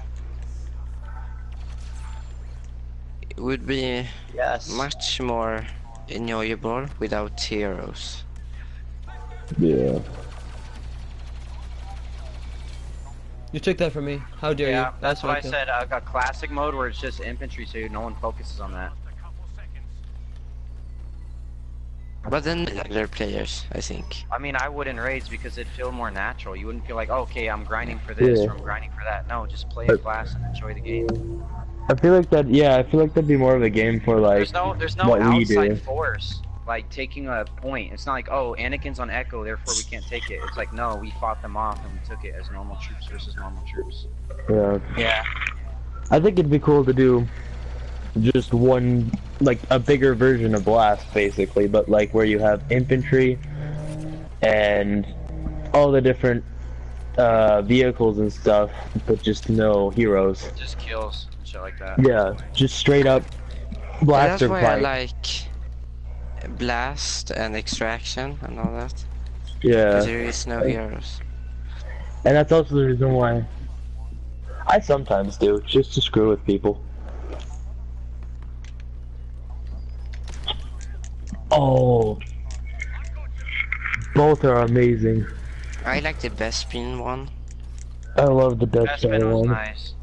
It would be Yes. much more enjoyable without heroes. Yeah. You took that from me. How dare Yeah, you? that's what I okay. said. I got classic mode where it's just infantry, so no one focuses on that. But then regular players, I think. I mean, I would in raids because it'd feel more natural. You wouldn't feel like, oh, okay, I'm grinding for this Yeah. or I'm grinding for that. No, just play a class and enjoy the game. I feel like that. Yeah, I feel like that'd be more of a game for like. There's no what we outside do. force like taking a point. It's not like, oh, Anakin's on Echo, therefore we can't take it. It's like, no, we fought them off and we took it as normal troops versus normal troops. Yeah. Yeah. I think it'd be cool to do just one, like a bigger version of Blast, basically, but like where you have infantry and all the different vehicles and stuff, but just no heroes. Just kills and shit like that. Yeah, just straight up That's blaster why I fight. like Blast and Extraction and all that. Yeah, Because there is no heroes. and that's also the reason why I sometimes do, just to screw with people. Oh, both are amazing. I like the Bespin one. I love the Death Star Desmond was one. nice.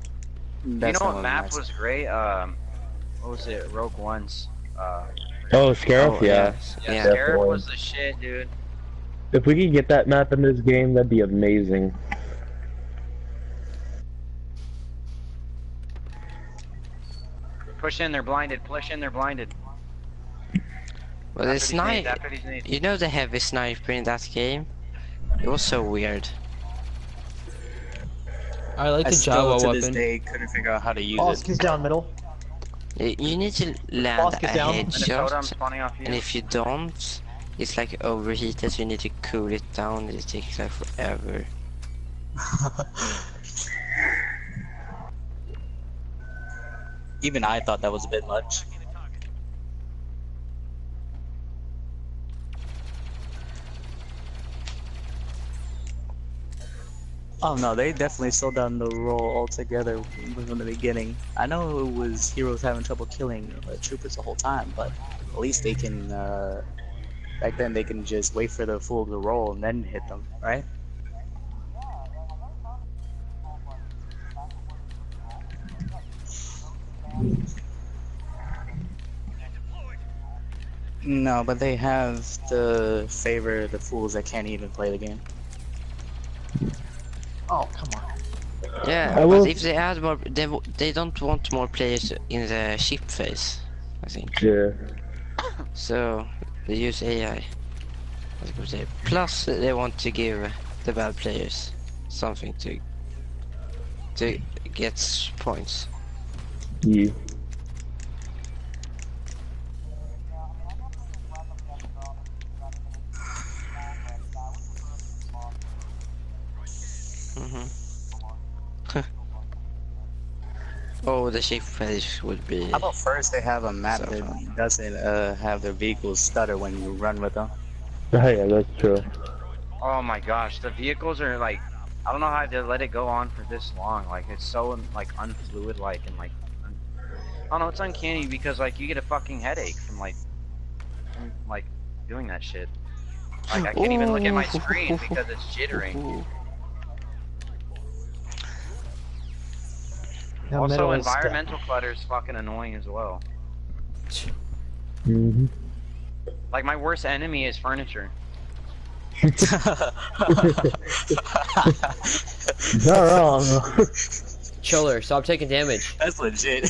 You That's know one what of map nice. was great? What was it? Rogue One's. Oh, Scarif, yeah. Yeah, Yeah. Scarif Definitely. was the shit, dude. If we could get that map in this game, that'd be amazing. Push in, they're blinded. Push in, they're blinded. But it's nice. After these nades. You know the heavy sniper in that game? It was so weird. I like I the still Jawa to this weapon. day couldn't figure out how to use Bosk it. is down middle. You need to land Bosk a is down. And the totem headshot, spawning off you. and if you don't, it's like overheated, so you need to cool it down, and it takes like forever. Even I thought that was a bit much. Oh no, they definitely slowed down the roll altogether from the beginning. I know it was heroes having trouble killing troopers the whole time, but at least they can, back then they can just wait for the fool to roll and then hit them, right? No, but they have to favor the fools that can't even play the game. Oh, come on. Yeah, I but will- if they add more, they don't want more players in the ship phase, I think. Yeah. So they use AI. As I could say. Plus, they want to give the bad players something to get points. Yeah. Hmm. Oh, the ship phase would be. How about first they have a map So that fun. doesn't have their vehicles stutter when you run with them? Oh, yeah, that's true. Oh my gosh, the vehicles are like, I don't know how they let it go on for this long. Like it's so like unfluid like and like, I don't know, it's uncanny because like you get a fucking headache from like doing that shit. Like I can't even look at my screen because it's jittering. Now, Also, middle is environmental clutter is fucking annoying as well. Mm-hmm. Like my worst enemy is furniture. Not wrong. Chiller, stop taking damage. That's legit.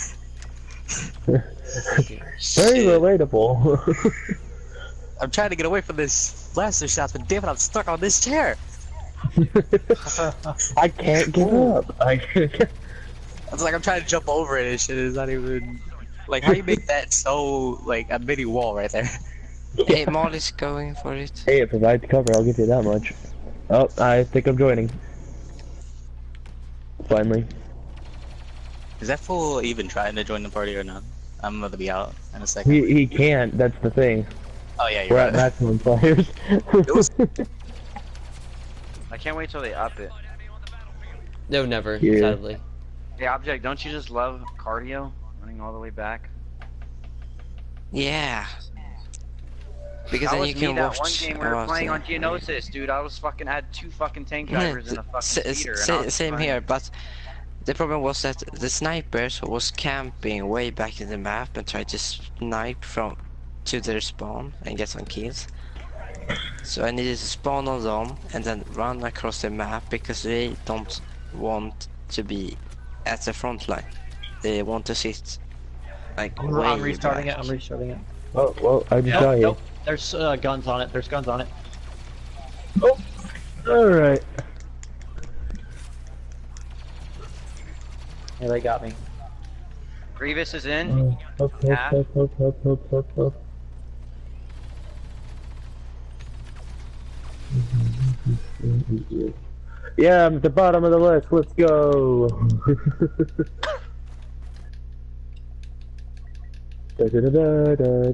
Thank you. Very Shit. relatable. I'm trying to get away from this blaster shots, but damn it, I'm stuck on this chair. I can't give up. I can't. It's like I'm trying to jump over it and shit. It's not even like how you make that so like a mini wall right there. Hey, Molly's going for it. Hey, it provides cover, I'll give you that much. Oh, I think I'm joining. Finally. Is that fool even trying to join the party or not? I'm gonna be out in a second. He can't, that's the thing. Oh yeah, you're We're right. at maximum players. I can't wait till they up it. No, never, Yeah. sadly. Hey, Object, don't you just love cardio? Running all the way back? Yeah. Because That then was you me can that watch. one game we were about playing the- on Geonosis, dude. I was fucking had 2 fucking tank Yeah, drivers and a fucking speeder. And I was same fine. here, but the problem was that the snipers was camping way back in the map and tried to snipe from to their spawn and get some kills. So I needed to spawn on them and then run across the map because they don't want to be at the front line. They want to sit like way I'm restarting back. it. I'm restarting it. Oh, well, I just Nope, saw you. nope. There's guns on it. There's guns on it. Oh, alright. Yeah, they got me. Grievous is in. Yeah. Yeah, I'm at the bottom of the list. Let's go.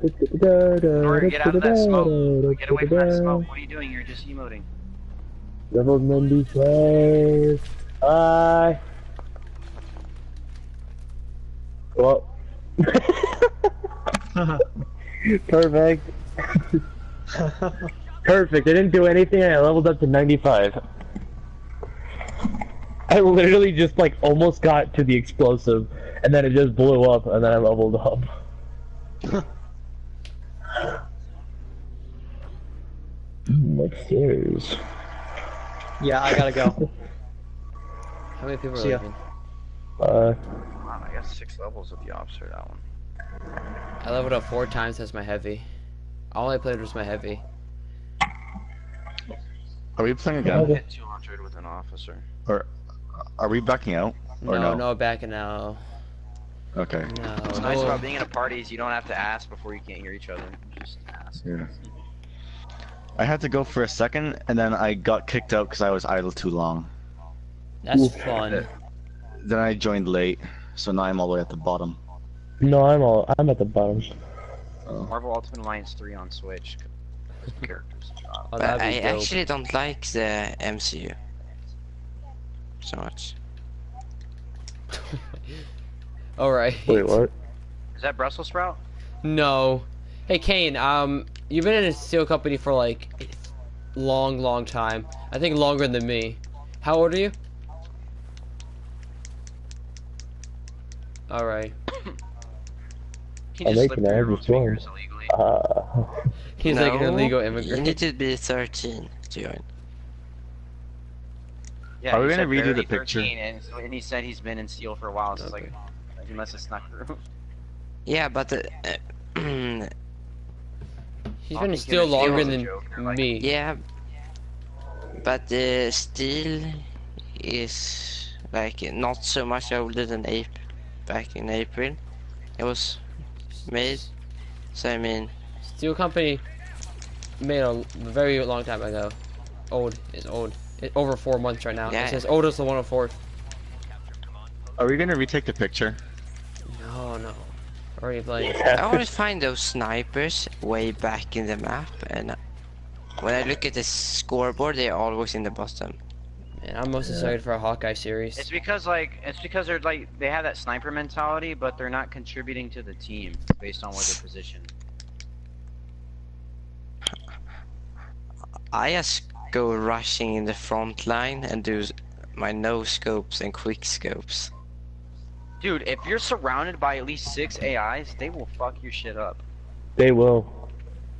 Nora, get out of that smoke. Get away from that smoke. What are you doing? You're just emoting. Level 95. Bye. Well. Perfect. Perfect. I didn't do anything. I leveled up to 95. I literally just like almost got to the explosive, and then it just blew up, and then I leveled up. Upstairs. Yeah, I gotta go. How many people are See ya. leaving? Wow, I got 6 levels with the officer, that one. I leveled up 4 times as my heavy. All I played was my heavy. Are we playing I again? hit 200 with an officer. Or are we backing out? Or No, no? no backing out. Okay. No, What's no. nice about being in a party is you don't have to ask before you can't hear each other. You just ask. Yeah. I had to go for a second, and then I got kicked out because I was idle too long. That's fun. Then I joined late, so now I'm all the way at the bottom. No, I'm at the bottom. Marvel Ultimate Alliance 3 on Switch. Characters. Oh, But that'd I be dope. actually don't like the MCU so much. Alright. Wait, what? Is that Brussels sprout? No. Hey Kane, you've been in a steel company for like long time. I think longer than me. How old are you? Alright. He I'm just making slipped through every your fingers storm. illegally. He's like an No, illegal You immigrant. need to be 13 to join. Yeah, Are we he gonna said redo the barely picture? 13, and he said he's been in Seal for a while, so it's like he must have snuck through. Yeah, but He's I been think still Steal longer was a than joke, or, like- me. yeah, but Steel is like not so much older than back in April. It was made, so I mean, Steel Company made a very long time ago. Old is old. Over 4 months right now. Yeah. It says oldest the 104th. Are we gonna retake the picture? No. Already playing. I always find those snipers way back in the map, and when I look at the scoreboard, they're always in the bottom. Man, I'm most excited for a Hawkeye series. It's because they're like they have that sniper mentality, but they're not contributing to the team based on where they're positioned. I just go rushing in the front line and do my no scopes and quick scopes. Dude, if you're surrounded by at least 6 AIs, they will fuck your shit up. They will.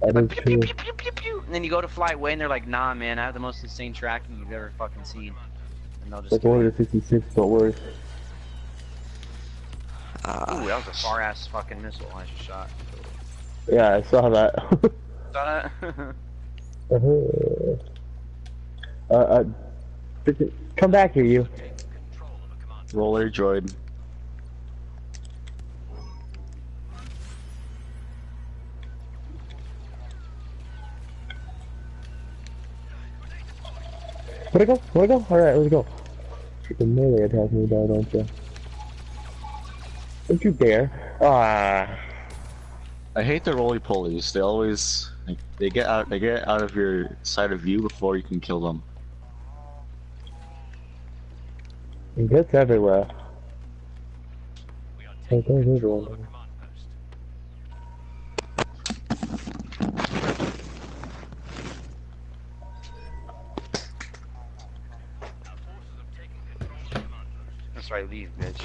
That Like, is pew, true. pew, pew, pew, pew, and then you go to fly away, and they're like, "Nah, man, I have the most insane tracking you've ever fucking seen." And they'll just Like kill you. Order 66, but worse. Ooh, that was a far ass fucking missile I just shot. Yeah, I saw that. Saw that? Come back here, you. Roller droid. Where'd I go? Where'd I go? Alright, let's go. You can melee attack me though, don't you? Don't you dare. Ah. I hate the roly polies. They always like, they get out of your side of view before you can kill them. It gets everywhere. We are It taking goes control of a everywhere. command post. Our forces have taken control of the command post. That's right, leave, bitch.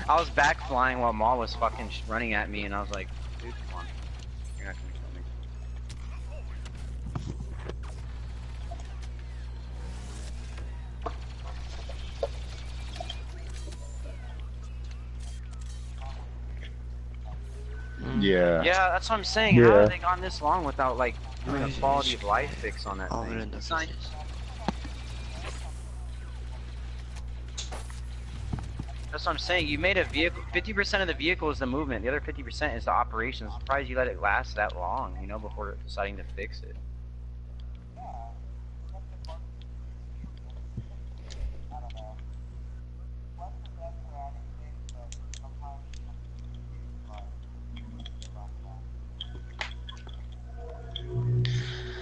I was back flying while Maul was fucking running at me, and I was like, dude, come on. You're not gonna kill me. Yeah. Yeah, that's what I'm saying. How Yeah. have they gone this long without, like, doing a quality of life fix on that thing? Avrunda It's not- precis. That's what I'm saying. You made a vehicle. 50% of the vehicle is the movement. The other 50% is the operation. I'm surprised you let it last that long, you know, before deciding to fix it.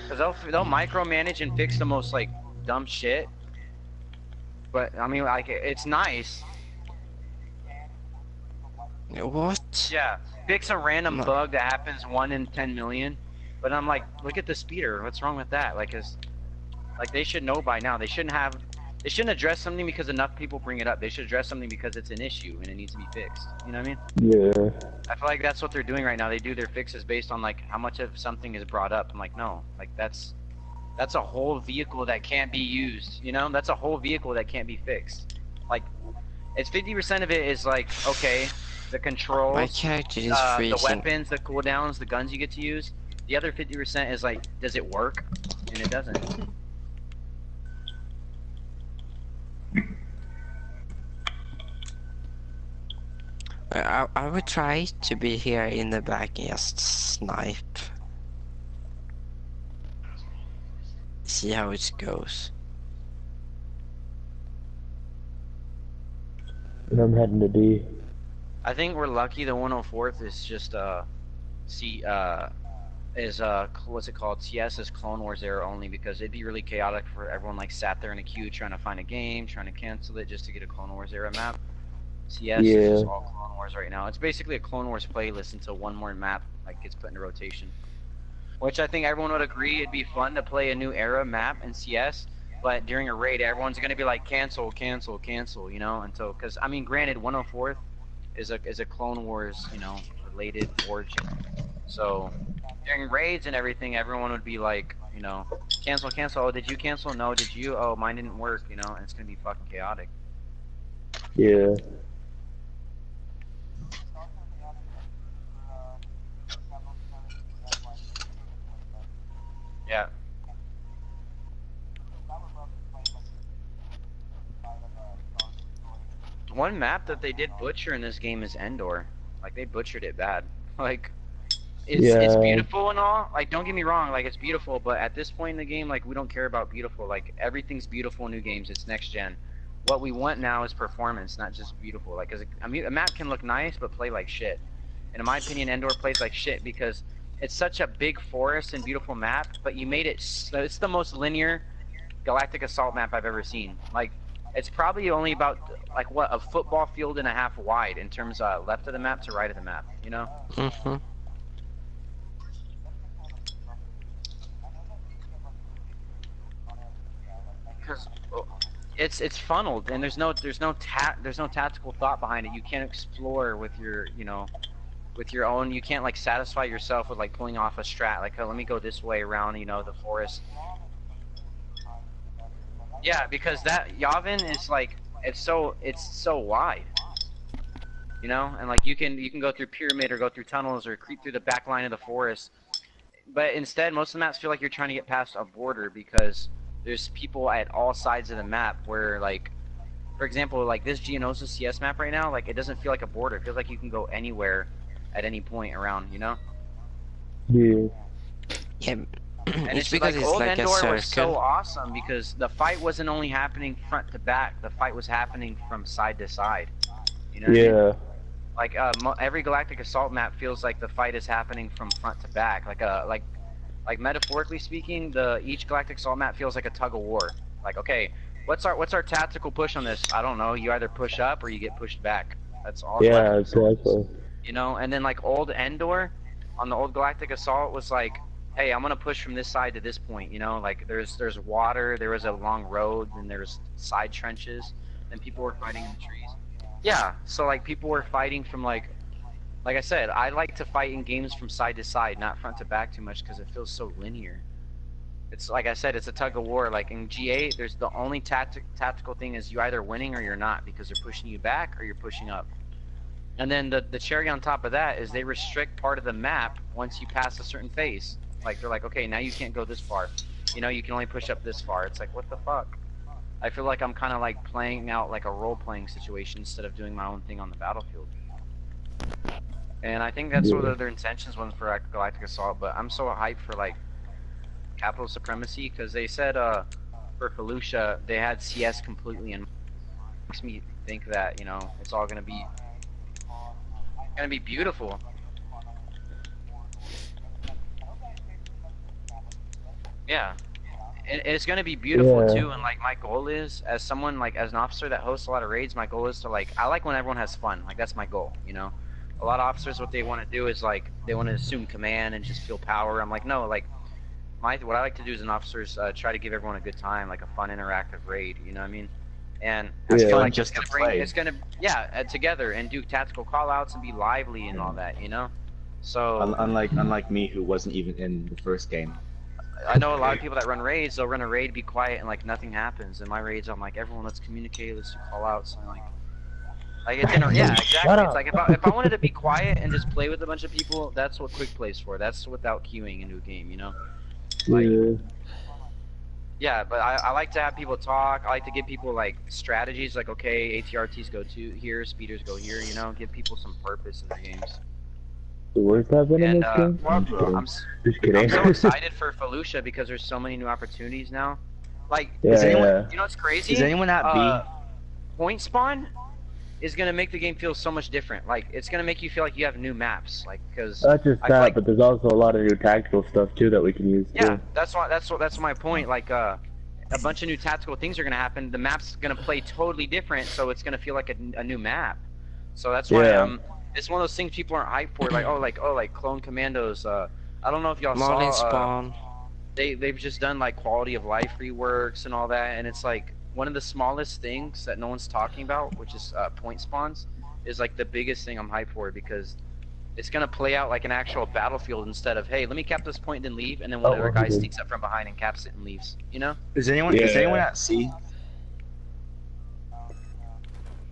Cause they'll micromanage and fix the most like dumb shit. But I mean, like it's nice. What? Yeah, fix a random No. bug that happens 1 in 10 million. But I'm like, look at the speeder. What's wrong with that? Like, they should know by now. They shouldn't address something because enough people bring it up. They should address something because it's an issue and it needs to be fixed. You know what I mean? Yeah. I feel like that's what they're doing right now. They do their fixes based on like how much of something is brought up. I'm like, no, like that's a whole vehicle that can't be used. You know, that's a whole vehicle that can't be fixed. Like, it's 50% of it is like, okay, the controls, My character is the freezing. weapons, the cooldowns, the guns you get to use. The other 50% is like, does it work? And it doesn't. I would try to be here in the back and just snipe. See how it goes. And I'm heading to D. I think we're lucky the 104th is just what's it called? TS is Clone Wars era only, because it'd be really chaotic for everyone like sat there in a queue trying to find a game, trying to cancel it just to get a Clone Wars era map. CS Yeah. is just all Clone Wars right now. It's basically a Clone Wars playlist until one more map like gets put into rotation. Which I think everyone would agree it'd be fun to play a new era map in CS, but during a raid everyone's gonna be like cancel, cancel, cancel, you know, until because I mean granted 104th is a Clone Wars, you know, related origin. So during raids and everything everyone would be like you know, cancel, cancel. Oh, did you cancel? No, did you? Oh, mine didn't work. You know, and it's gonna be fucking chaotic. Yeah. Yeah. One map that they did butcher in this game is Endor. Like they butchered it bad. Like it's Yeah. beautiful and all. Like don't get me wrong, like it's beautiful, but at this point in the game, like we don't care about beautiful. Like everything's beautiful in new games. It's next gen. What we want now is performance, not just beautiful. Like, 'cause a map can look nice but play like shit. And in my opinion, Endor plays like shit because it's such a big forest and beautiful map, but you made it. It's the most linear Galactic Assault map I've ever seen. Like, it's probably only about like what a football field and a half wide in terms of left of the map to right of the map. You know? Mm-hmm. Because it's funneled and there's no tactical thought behind it. You can't explore with your with your own. You can't like satisfy yourself with like pulling off a strat. Like, oh, let me go this way around the forest. Yeah, because that Yavin is like it's so wide, and like you can go through pyramid or go through tunnels or creep through the back line of the forest. But instead, most of the maps feel like you're trying to get past a border because there's people at all sides of the map. Where like, for example, like this Geonosis CS map right now, like it doesn't feel like a border. It feels like you can go anywhere at any point around. Yeah. Yeah. And It's it's like because it's old like a Endor was so circle. awesome because the fight wasn't only happening front to back. The fight was happening from side to side. You know what I mean? Yeah. Like every Galactic Assault map feels like the fight is happening from front to back. Like metaphorically speaking, each Galactic Assault map feels like a tug of war. Like, okay, what's our tactical push on this? I don't know. You either push up or you get pushed back. That's all. Yeah, Galactic Assault is. exactly. And then like old Endor on the old Galactic Assault was like, hey, I'm gonna push from this side to this point. Like there's water, there was a long road, and there's side trenches, and people were fighting in the trees. Yeah, so like people were fighting from like I said, I like to fight in games from side to side, not front to back too much because it feels so linear. It's like I said, it's a tug of war. Like in GA, there's the only tactical thing is you either winning or you're not because they're pushing you back or you're pushing up. And then the cherry on top of that is they restrict part of the map once you pass a certain phase. Like they're like, okay, now you can't go this far. You can only push up this far. It's like, what the fuck? I feel like I'm kind of like playing out like a role-playing situation instead of doing my own thing on the battlefield. And I think that's what their intentions was for Galactic Assault. But I'm so hyped for like Capital Supremacy because they said for Felucia they had CS completely, and makes me think that it's all gonna be beautiful. Yeah, and it's gonna be beautiful too. And like my goal is, as someone like as an officer that hosts a lot of raids, my goal is to I like when everyone has fun. Like that's my goal. A lot of officers, what they want to do is like they want to assume command and just feel power. I'm like, no, like what I like to do as an officer is try to give everyone a good time, like a fun interactive raid. You know what I mean? And I feel like just to play. It's gonna together and do tactical callouts and be lively and all that. So Unlike me, who wasn't even in the first game. I know a lot of people that run raids, they'll run a raid, be quiet, and like nothing happens. In my raids, I'm like, everyone, let's communicate, let's do callouts, and like it's exactly. It's like if I wanted to be quiet and just play with a bunch of people, that's what quick plays for. That's without queuing into a game, Like, yeah, but I like to have people talk. I like to give people like strategies, like okay, ATRTs go to here, speeders go here. Give people some purpose in their games. The worst I've been in this game? I'm Just kidding. I'm so excited for Felucia because there's so many new opportunities now. Like, Yeah, what's crazy? Is anyone at B? Point spawn is gonna make the game feel so much different. Like, it's gonna make you feel like you have new maps. Like, because Not just that, but there's also a lot of new tactical stuff too that we can use yeah, too. that's my point. Like, a bunch of new tactical things are gonna happen. The map's gonna play totally different, so it's gonna feel like a new map. So that's why it's one of those things people aren't hyped for. Like Clone Commandos. I don't know if y'all Marlin saw. Spawn. They've just done like quality of life reworks and all that, and it's like one of the smallest things that no one's talking about, which is point spawns, is like the biggest thing I'm hyped for because It's gonna play out like an actual battlefield instead of, hey, let me cap this point and then leave, and then one of our guys sneaks up from behind and caps it and leaves. You know? Is anyone at C?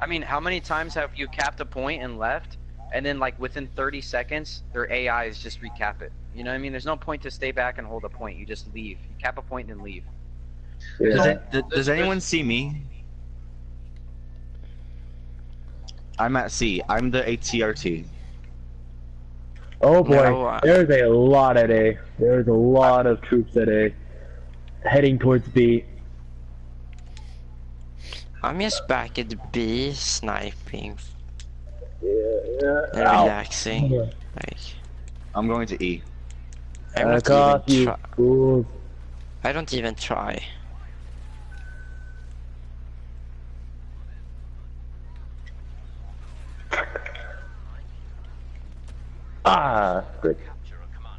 I mean, how many times have you capped a point and left, and then like within 30 seconds, their AIs just recap it? You know what I mean? There's no point to stay back and hold a point. You just leave. You cap a point and then leave. Yeah. Does anyone see me? I'm at C. I'm the ATRT. Oh boy, No, there's a lot at A. There's a lot of troops at A. Heading towards B. I'm just back at B, sniping Yeah. and relaxing. Yeah. Like, I'm going to E. I'm Back not off, even you try. fools. I don't even try. Ah, great.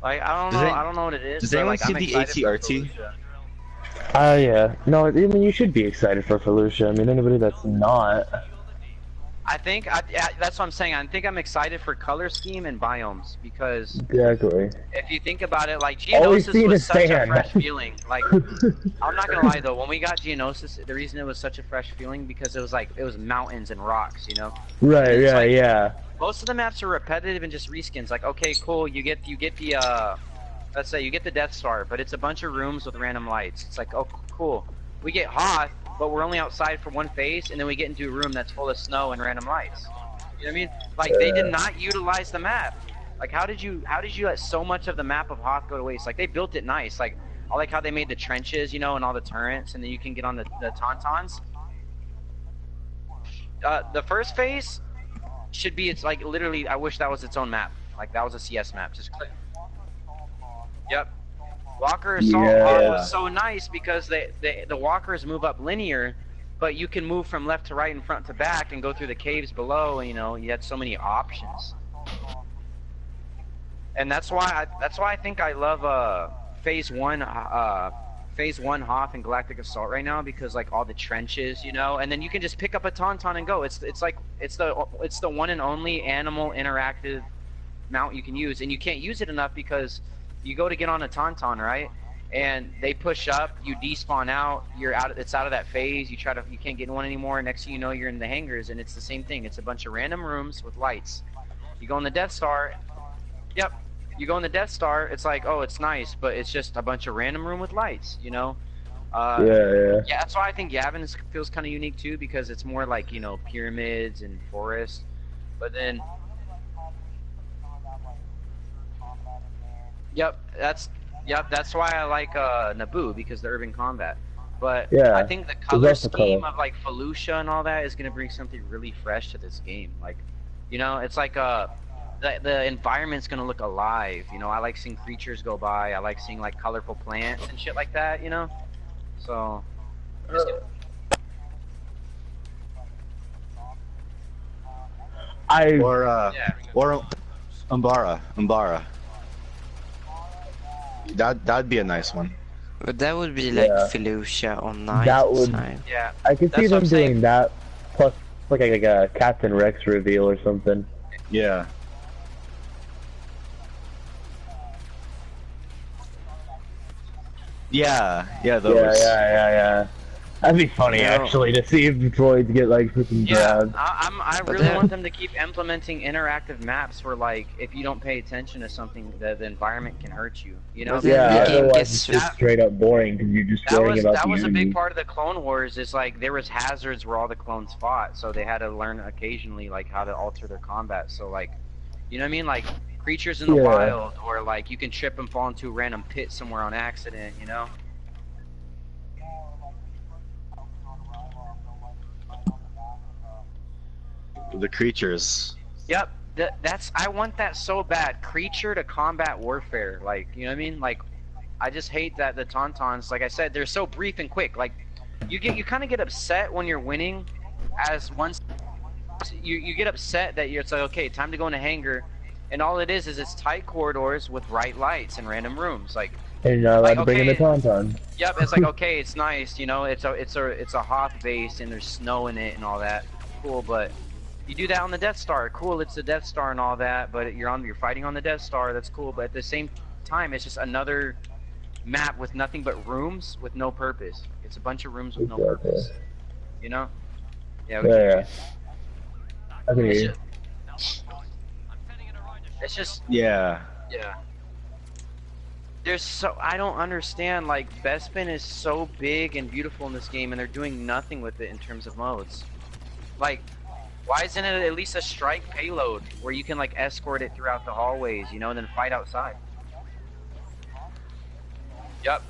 Like I don't Does know. any- I don't know what it is. Does but, anyone like, see I'm the excited for ATRT? Fallujah. Yeah. No, I mean, you should be excited for Fallujah. I mean, anybody that's not. I think that's what I'm saying. I think I'm excited for color scheme and biomes because Exactly. if you think about it, like All we've Geonosis seen was is such a sand. fresh feeling. Like I'm not gonna lie though, when we got Geonosis, the reason it was such a fresh feeling because it was mountains and rocks, you know. Right, It's yeah, like- yeah. Most of the maps are repetitive and just reskins. Like okay, cool, you get the let's say you get the Death Star, but it's a bunch of rooms with random lights. It's like oh cool, we get Hoth, but we're only outside for one phase, and then we get into a room that's full of snow and random lights. You know what I mean? Like they did not utilize the map. Like how did you let so much of the map of Hoth go to waste? Like they built it nice. Like I like how they made the trenches, you know, and all the turrets, and then you can get on the tauntauns. The first phase should be it's like literally. I wish that was its own map. Like that was a CS map. Just click. Yep. Walker Assault Yeah. was so nice because the walkers move up linear. But you can move from left to right and front to back and go through the caves below, and you know you had so many options. And that's why I think I love phase one Hoth and Galactic Assault right now because like all the trenches, you know, and then you can just pick up a tauntaun and go. It's the one and only animal interactive mount you can use, and you can't use it enough because you go to get on a tauntaun, right? And they push up, you despawn out, it's out of that phase, you can't get in one anymore, next thing you know you're in the hangars, and it's the same thing, it's a bunch of random rooms with lights. You go in the Death Star, yep, you go in the Death Star, it's like, oh, it's nice, but it's just a bunch of random room with lights, you know? Yeah. Yeah, that's why I think Yavin feels kind of unique too, because it's more like, you know, pyramids and forest, but then... Yep, that's why I like Naboo, because the urban combat. But Yeah, I think the color that's the scheme color. of like Fallujah and all that is gonna bring something really fresh to this game. Like, you know, it's like the environment's gonna look alive. You know, I like seeing creatures go by. I like seeing like colorful plants and shit like that. You know, so. Just gonna- Yeah. Or Umbara. That'd be a nice one. But that would be like Yeah. Fallujah on night That would- time. Yeah. I could see That's what them I'm saying. doing that, plus like a Captain Rex reveal or something. Yeah. Yeah, those. Yeah. That'd be funny No. actually to see if the droids get like freaking Yeah, grabbed. I But really then- want them to keep implementing interactive maps where, like, if you don't pay attention to something, the environment can hurt you. You know? But then Yeah, the game otherwise gets it's just that- straight up boring because you're just That worrying was about that the was a enemy. big part of the Clone Wars. Is like there was hazards where all the clones fought, so they had to learn occasionally like how to alter their combat. So like, you know what I mean? Like creatures in the Yeah. wild, or like you can trip and fall into a random pit somewhere on accident. You know? The creatures. Yep. That's I want that so bad. Creature to combat warfare. Like, you know what I mean? Like, I just hate that the tauntauns, like I said, they're so brief and quick. Like, you kind of get upset when you're winning, as once you get upset that it's like, okay, time to go in a hangar, and all it is it's tight corridors with bright lights and random rooms. Like, And you're not allowed Like, to bring in the okay. tauntaun. yep, it's like okay, it's nice, you know, it's a Hoth base and there's snow in it and all that, cool, but You do that on the Death Star. Cool, it's the Death Star and all that, but you're fighting on the Death Star. That's cool, but at the same time, it's just another map with nothing but rooms with no purpose. It's a bunch of rooms with no Exactly. purpose. You know? Yeah. Yeah. I can hear It's you. just, it's just Yeah. yeah. I don't understand, like, Bespin is so big and beautiful in this game, and they're doing nothing with it in terms of modes. Like, why isn't it at least a strike payload where you can, like, escort it throughout the hallways, you know, and then fight outside? Yep.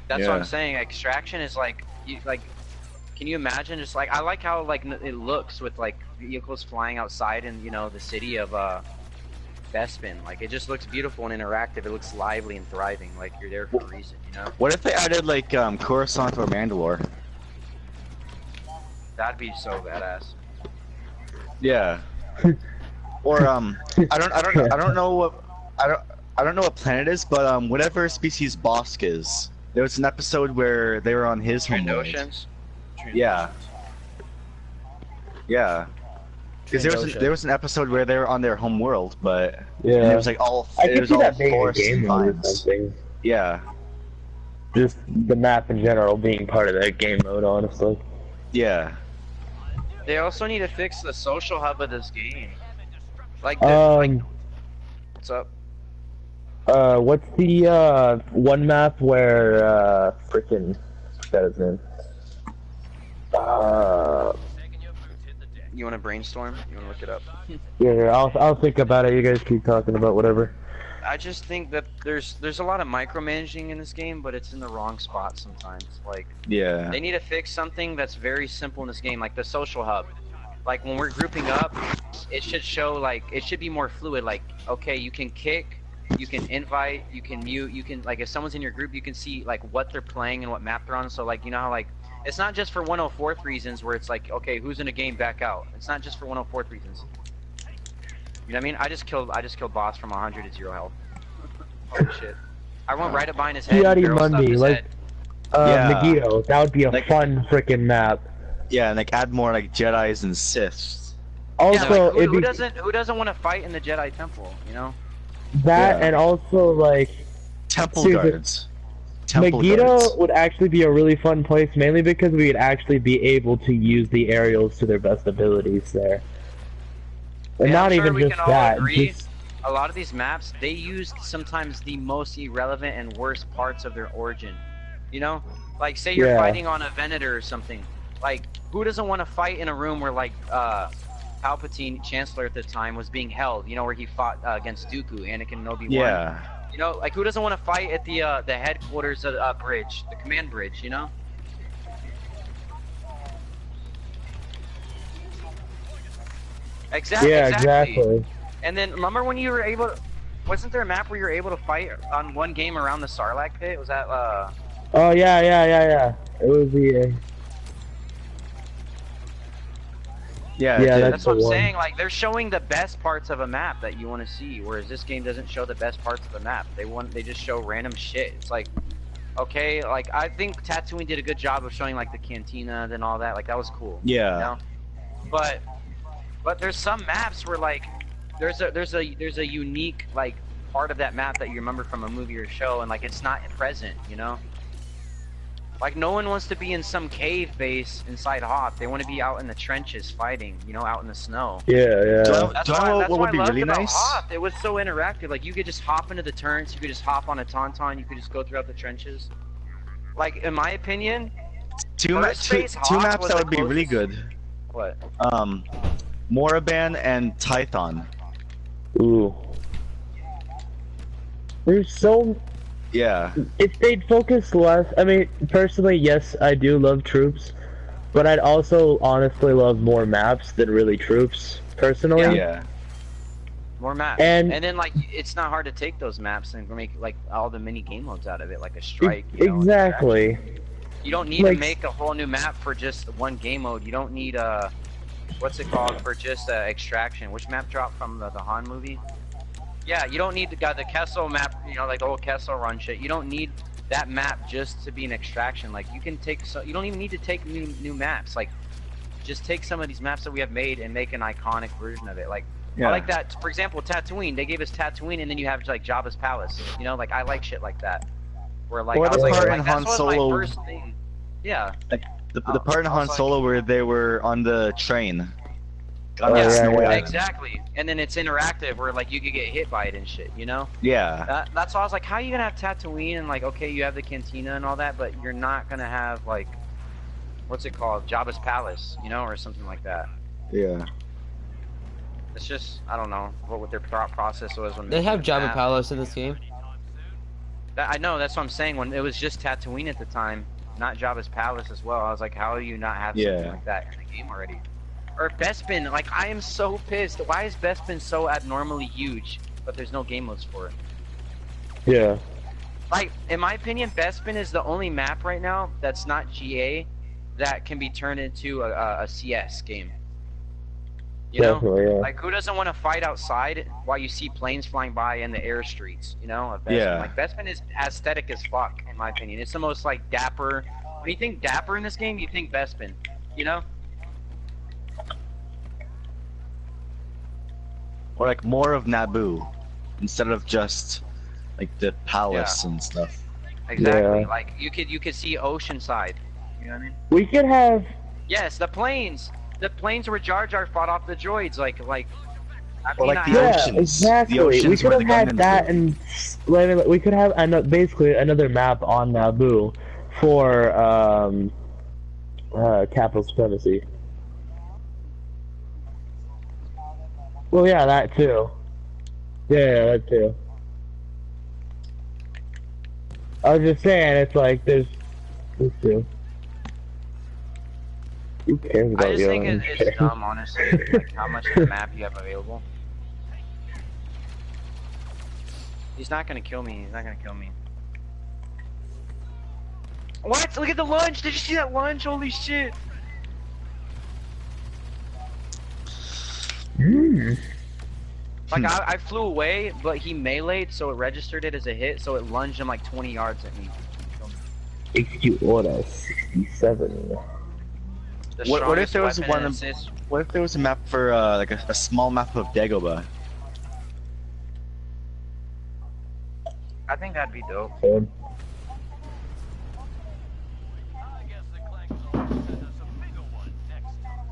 That's what I'm Yeah. saying. Extraction is like, can you imagine just like, I like how like it looks with like vehicles flying outside in, you know, the city of Bespin. Like, it just looks beautiful and interactive. It looks lively and thriving. Like you're there for a reason, you know? What if they added like Coruscant or Mandalore? That'd be so badass. Yeah. Or I don't know what planet it is, but whatever species Bosk is. There was an episode where they were on his home world. Trandoshans? Yeah. Yeah. Because Trandoshan. there was an episode where they were on their home world, but Yeah. it was like all I it could was see all that being a forest game and mode or vines. something. Yeah. Just the map in general being part of that game mode, honestly. Yeah. They also need to fix the social hub of this game. Like, like what's up? What's the one map where frickin' that his name? You want to brainstorm? You want to look it up? Yeah, I'll think about it. You guys keep talking about whatever. I just think that there's a lot of micromanaging in this game, but it's in the wrong spot sometimes. Like, Yeah. they need to fix something that's very simple in this game, like the social hub. Like, when we're grouping up, it should show, like, it should be more fluid. Like, okay, you can kick, you can invite, you can mute, you can, like, if someone's in your group, you can see, like, what they're playing and what map they're on. So, like, you know how, like, it's not just for 104th reasons where it's like, okay, who's in a game, back out. It's not just for 104th reasons. You know what I mean? I just killed boss from 100 to 0 health. Holy shit. I went right up behind his head. Giatti barrel stuffed Mundi, his like, head. Yeah. Megiddo, that would be a Like- fun frickin' map. Yeah, and like add more like Jedis and Siths. Also, Yeah, like, it'd who be doesn't want to fight in the Jedi Temple, you know? that, Yeah. and also, like, Temple See, the- guards. Temple Megiddo guards. would actually be a really fun place, mainly because we would actually be able to use the aerials to their best abilities there. And Yeah, not I'm sure even we just can all that, agree. just A lot of these maps, they use sometimes the most irrelevant and worst parts of their origin. You know? Like, say you're Yeah. fighting on a Venator or something. Like, who doesn't want to fight in a room where, like, Palpatine, Chancellor at the time, was being held? You know, where he fought against Dooku, Anakin and Obi-Wan. Yeah. You know, like, who doesn't want to fight at the headquarters of bridge, the command bridge, you know? Exactly. yeah, exactly. And then remember when you were able to, wasn't there a map where you were able to fight on one game around the Sarlacc pit? Was that Oh yeah. It was the Yeah. Yeah, it did. that's what I'm the one. saying, like they're showing the best parts of a map that you want to see, whereas this game doesn't show the best parts of the map. They just show random shit. It's like, okay, like I think Tatooine did a good job of showing like the cantina and all that, like that was cool. Yeah. You know? But there's some maps where like there's a unique like part of that map that you remember from a movie or show, and like it's not present, you know? Like no one wants to be in some cave base inside Hoth. They want to be out in the trenches fighting, you know, out in the snow. yeah. That's Do I know why, that's what why would be I loved really about nice? Hoth. It was so interactive. Like you could just hop into the turrets, you could just hop on a tauntaun, you could just go throughout the trenches. Like in my opinion, Two First phase maps Hoth was that the would be really closest. good. what? Moraban and Tython. Ooh. There's so Yeah. if they'd focus less. I mean, personally, yes, I do love troops, but I'd also honestly love more maps than really troops. Personally, Yeah. More maps. And- then like it's not hard to take those maps and make like all the mini game modes out of it, like a strike. You know, exactly. You don't need Like- to make a whole new map for just one game mode. You don't need what's it called for just extraction? Which map dropped from the Han movie? Yeah, you don't need the Kessel map. You know, like the old Kessel Run shit. You don't need that map just to be an extraction. Like you can take you don't even need to take new maps. Like just take some of these maps that we have made and make an iconic version of it. Like, Yeah. I like that. For example, Tatooine. They gave us Tatooine, and then you have like Jabba's palace. You know, like I like shit like that. Where like Or I the was like, part in like Han that's what Solo- my first thing. Yeah. The part in Han also- Solo where they were on the train. On Oh, that yeah, snowy yeah. island. Exactly. And then it's interactive, where like you could get hit by it and shit. You know. Yeah. That's why I was like, how are you gonna have Tatooine and like, okay, you have the cantina and all that, but you're not gonna have like, what's it called, Jabba's palace, you know, or something like that. Yeah. It's just, I don't know what their thought process was when They making have the Jabba map. Palace in this game. I know, that's what I'm saying. When it was just Tatooine at the time, not Jabba's palace as well. I was like, how do you not have something Yeah. like that in the game already? Or Bespin, like I am so pissed. Why is Bespin so abnormally huge, but there's no game modes for it? Yeah. Like, in my opinion, Bespin is the only map right now that's not GA that can be turned into a CS game. You know? Definitely, yeah. Like, who doesn't want to fight outside while you see planes flying by in the air streets, you know, of Bespin? Yeah. Like, Bespin is aesthetic as fuck, in my opinion. It's the most, like, dapper. When you think dapper in this game, you think Bespin, you know? Or like more of Naboo instead of just like the palace and stuff. Exactly. Yeah. Like, you could see Oceanside. You know what I mean? We could have. Yes, the planes. The planes where Jar Jar fought off the droids, like I Or mean, like I- the Yeah, oceans. exactly. The We oceans could where have the had Gungans that, were. and we could have basically another map on Naboo for capital supremacy. Well, yeah, that too. Yeah, that too. I was just saying, it's like there's two. Who cares about I just think Yoda? it's dumb, honestly, like how much of the map you have available. He's not gonna kill me. He's not gonna kill me. What? Look at the lunge! Did you see that lunge? Holy shit! Hmm. Like I flew away, but he meleeed, so it registered it as a hit, so it lunged him like 20 yards at me. Execute order 67. The What if strongest there was weapon in one? assist- What if there was a map for like a small map of Dagobah? I think that'd be dope. I guess the Clank will send us a bigger one next time.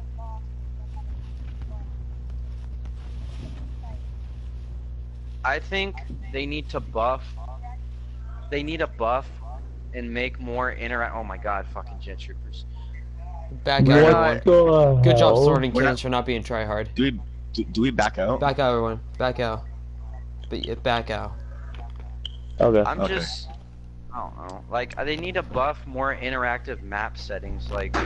I think they need to buff. They need a buff and make more interact. Oh my god, fucking jet troopers. Back out, What everyone. the Good job hell? sorting We're not- cans for not being try hard. Do we back out? Back out, everyone. Back out. But yeah, back out. Okay. I'm Okay. just, I don't know. Like they need to buff more interactive map settings. Like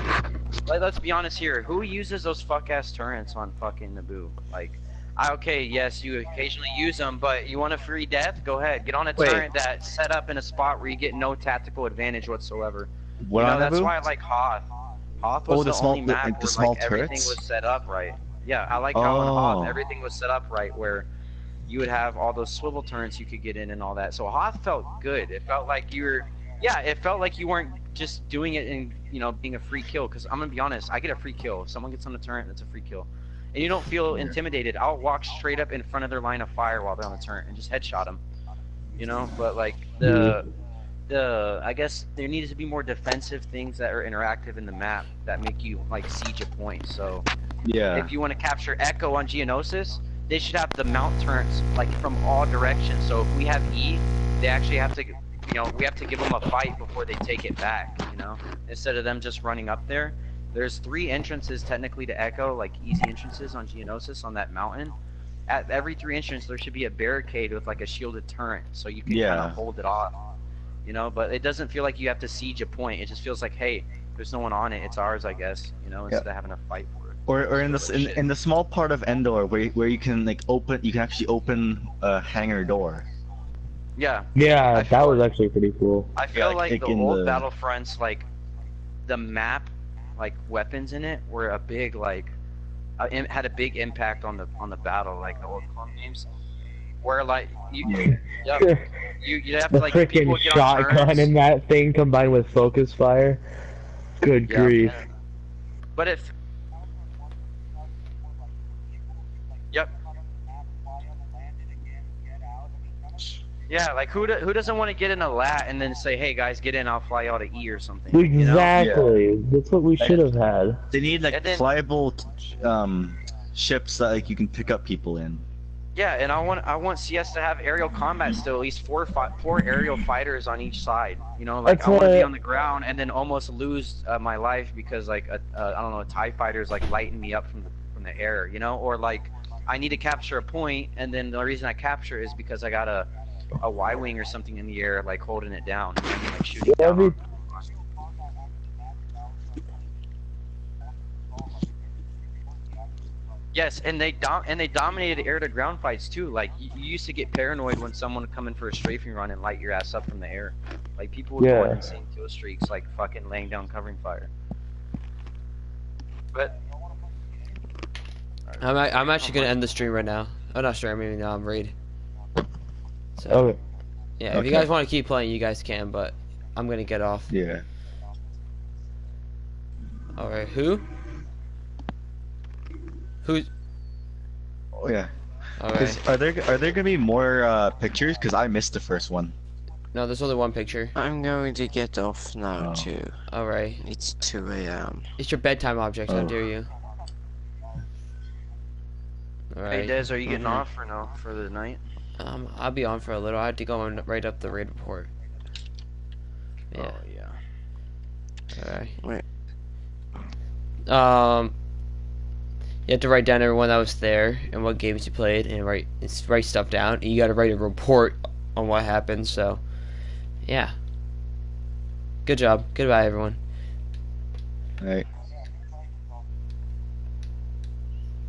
let's be honest here. Who uses those fuck ass turrets on fucking Naboo? Like, okay, yes, you occasionally use them, but you want a free death? Go ahead, get on a Wait. turret that's set up in a spot where you get no tactical advantage whatsoever. What you know, on that's Naboo? why I like Hoth. Hoth was Oh, the the small- only map like the where small like everything turrets? was set up right. Yeah, I like how in Oh. Hoth everything was set up right, where you would have all those swivel turrets you could get in and all that. So Hoth felt good. It felt like you were, yeah, it felt like you weren't just doing it and being a free kill. Because I'm gonna be honest, I get a free kill. If someone gets on the turret, that's a free kill, and you don't feel intimidated. I'll walk straight up in front of their line of fire while they're on the turret and just headshot them. But like I guess there needs to be more defensive things that are interactive in the map that make you like siege a point. So Yeah. if you want to capture Echo on Geonosis, they should have the mount turrets like from all directions. So if we have E, they actually have to, we have to give them a fight before they take it back. Instead of them just running up there. There's 3 entrances technically to Echo, like easy entrances on Geonosis on that mountain. At every 3 entrances, there should be a barricade with like a shielded turret, so you can kind Yeah. of hold it off. But it doesn't feel like you have to siege a point. It just feels like, hey, there's no one on it. It's ours, I guess. Instead of having to fight for it. Or in Like shit. the small part of Endor where you can actually open a hangar door. Yeah. Yeah, I that feel was actually pretty cool. I feel like the in old the- Battlefronts, like the map, like weapons in it were a big had a big impact on the battle, like the old clone games, where like you have to The like freaking people get on shotgun turrets. in that thing combined with focus fire. Good Yeah. grief. But Yep. Yeah, like who doesn't want to get in a lat and then say, "Hey guys, get in. I'll fly y'all to E or something." You know? Exactly. That's what we should have had. They need like And then- flyable ships that like you can pick up people in. Yeah, and I want CS to have aerial combat still, at least four aerial fighters on each side. You know, like That's I want to be what- on the ground and then almost lose my life because like I don't know, a TIE fighter's like lighting me up from the air. You know, or like I need to capture a point, and then the reason I capture is because I got a Y-wing or something in the air, like holding it down, and then, like shooting down. Every- Yes, and they dominated air to ground fights too. Like you used to get paranoid when someone would come in for a strafing run and light your ass up from the air. Like people would go on Yeah. insane kill streaks, like fucking laying down covering fire. But I'm actually gonna end the stream right now. Oh, not stream. I mean, raid. So Okay. yeah, if you Okay. guys want to keep playing, you guys can. But I'm gonna get off. Yeah. All right. Who? Who's? Oh yeah. All 'Cause right. are there gonna be more pictures? Because I missed the first one. No, there's only one picture. I'm going to get off now Oh. too. All right. It's 2 a.m. It's your bedtime object. How Oh. dare you? All hey right. Des, are you getting Mhm. off or no for the night? I'll be on for a little. I have to go and write up the raid report. Yeah. Oh yeah. All right. Wait. You have to write down everyone that was there and what games you played, and write stuff down. And you got to write a report on what happened. So, yeah. Good job. Goodbye, everyone. All right.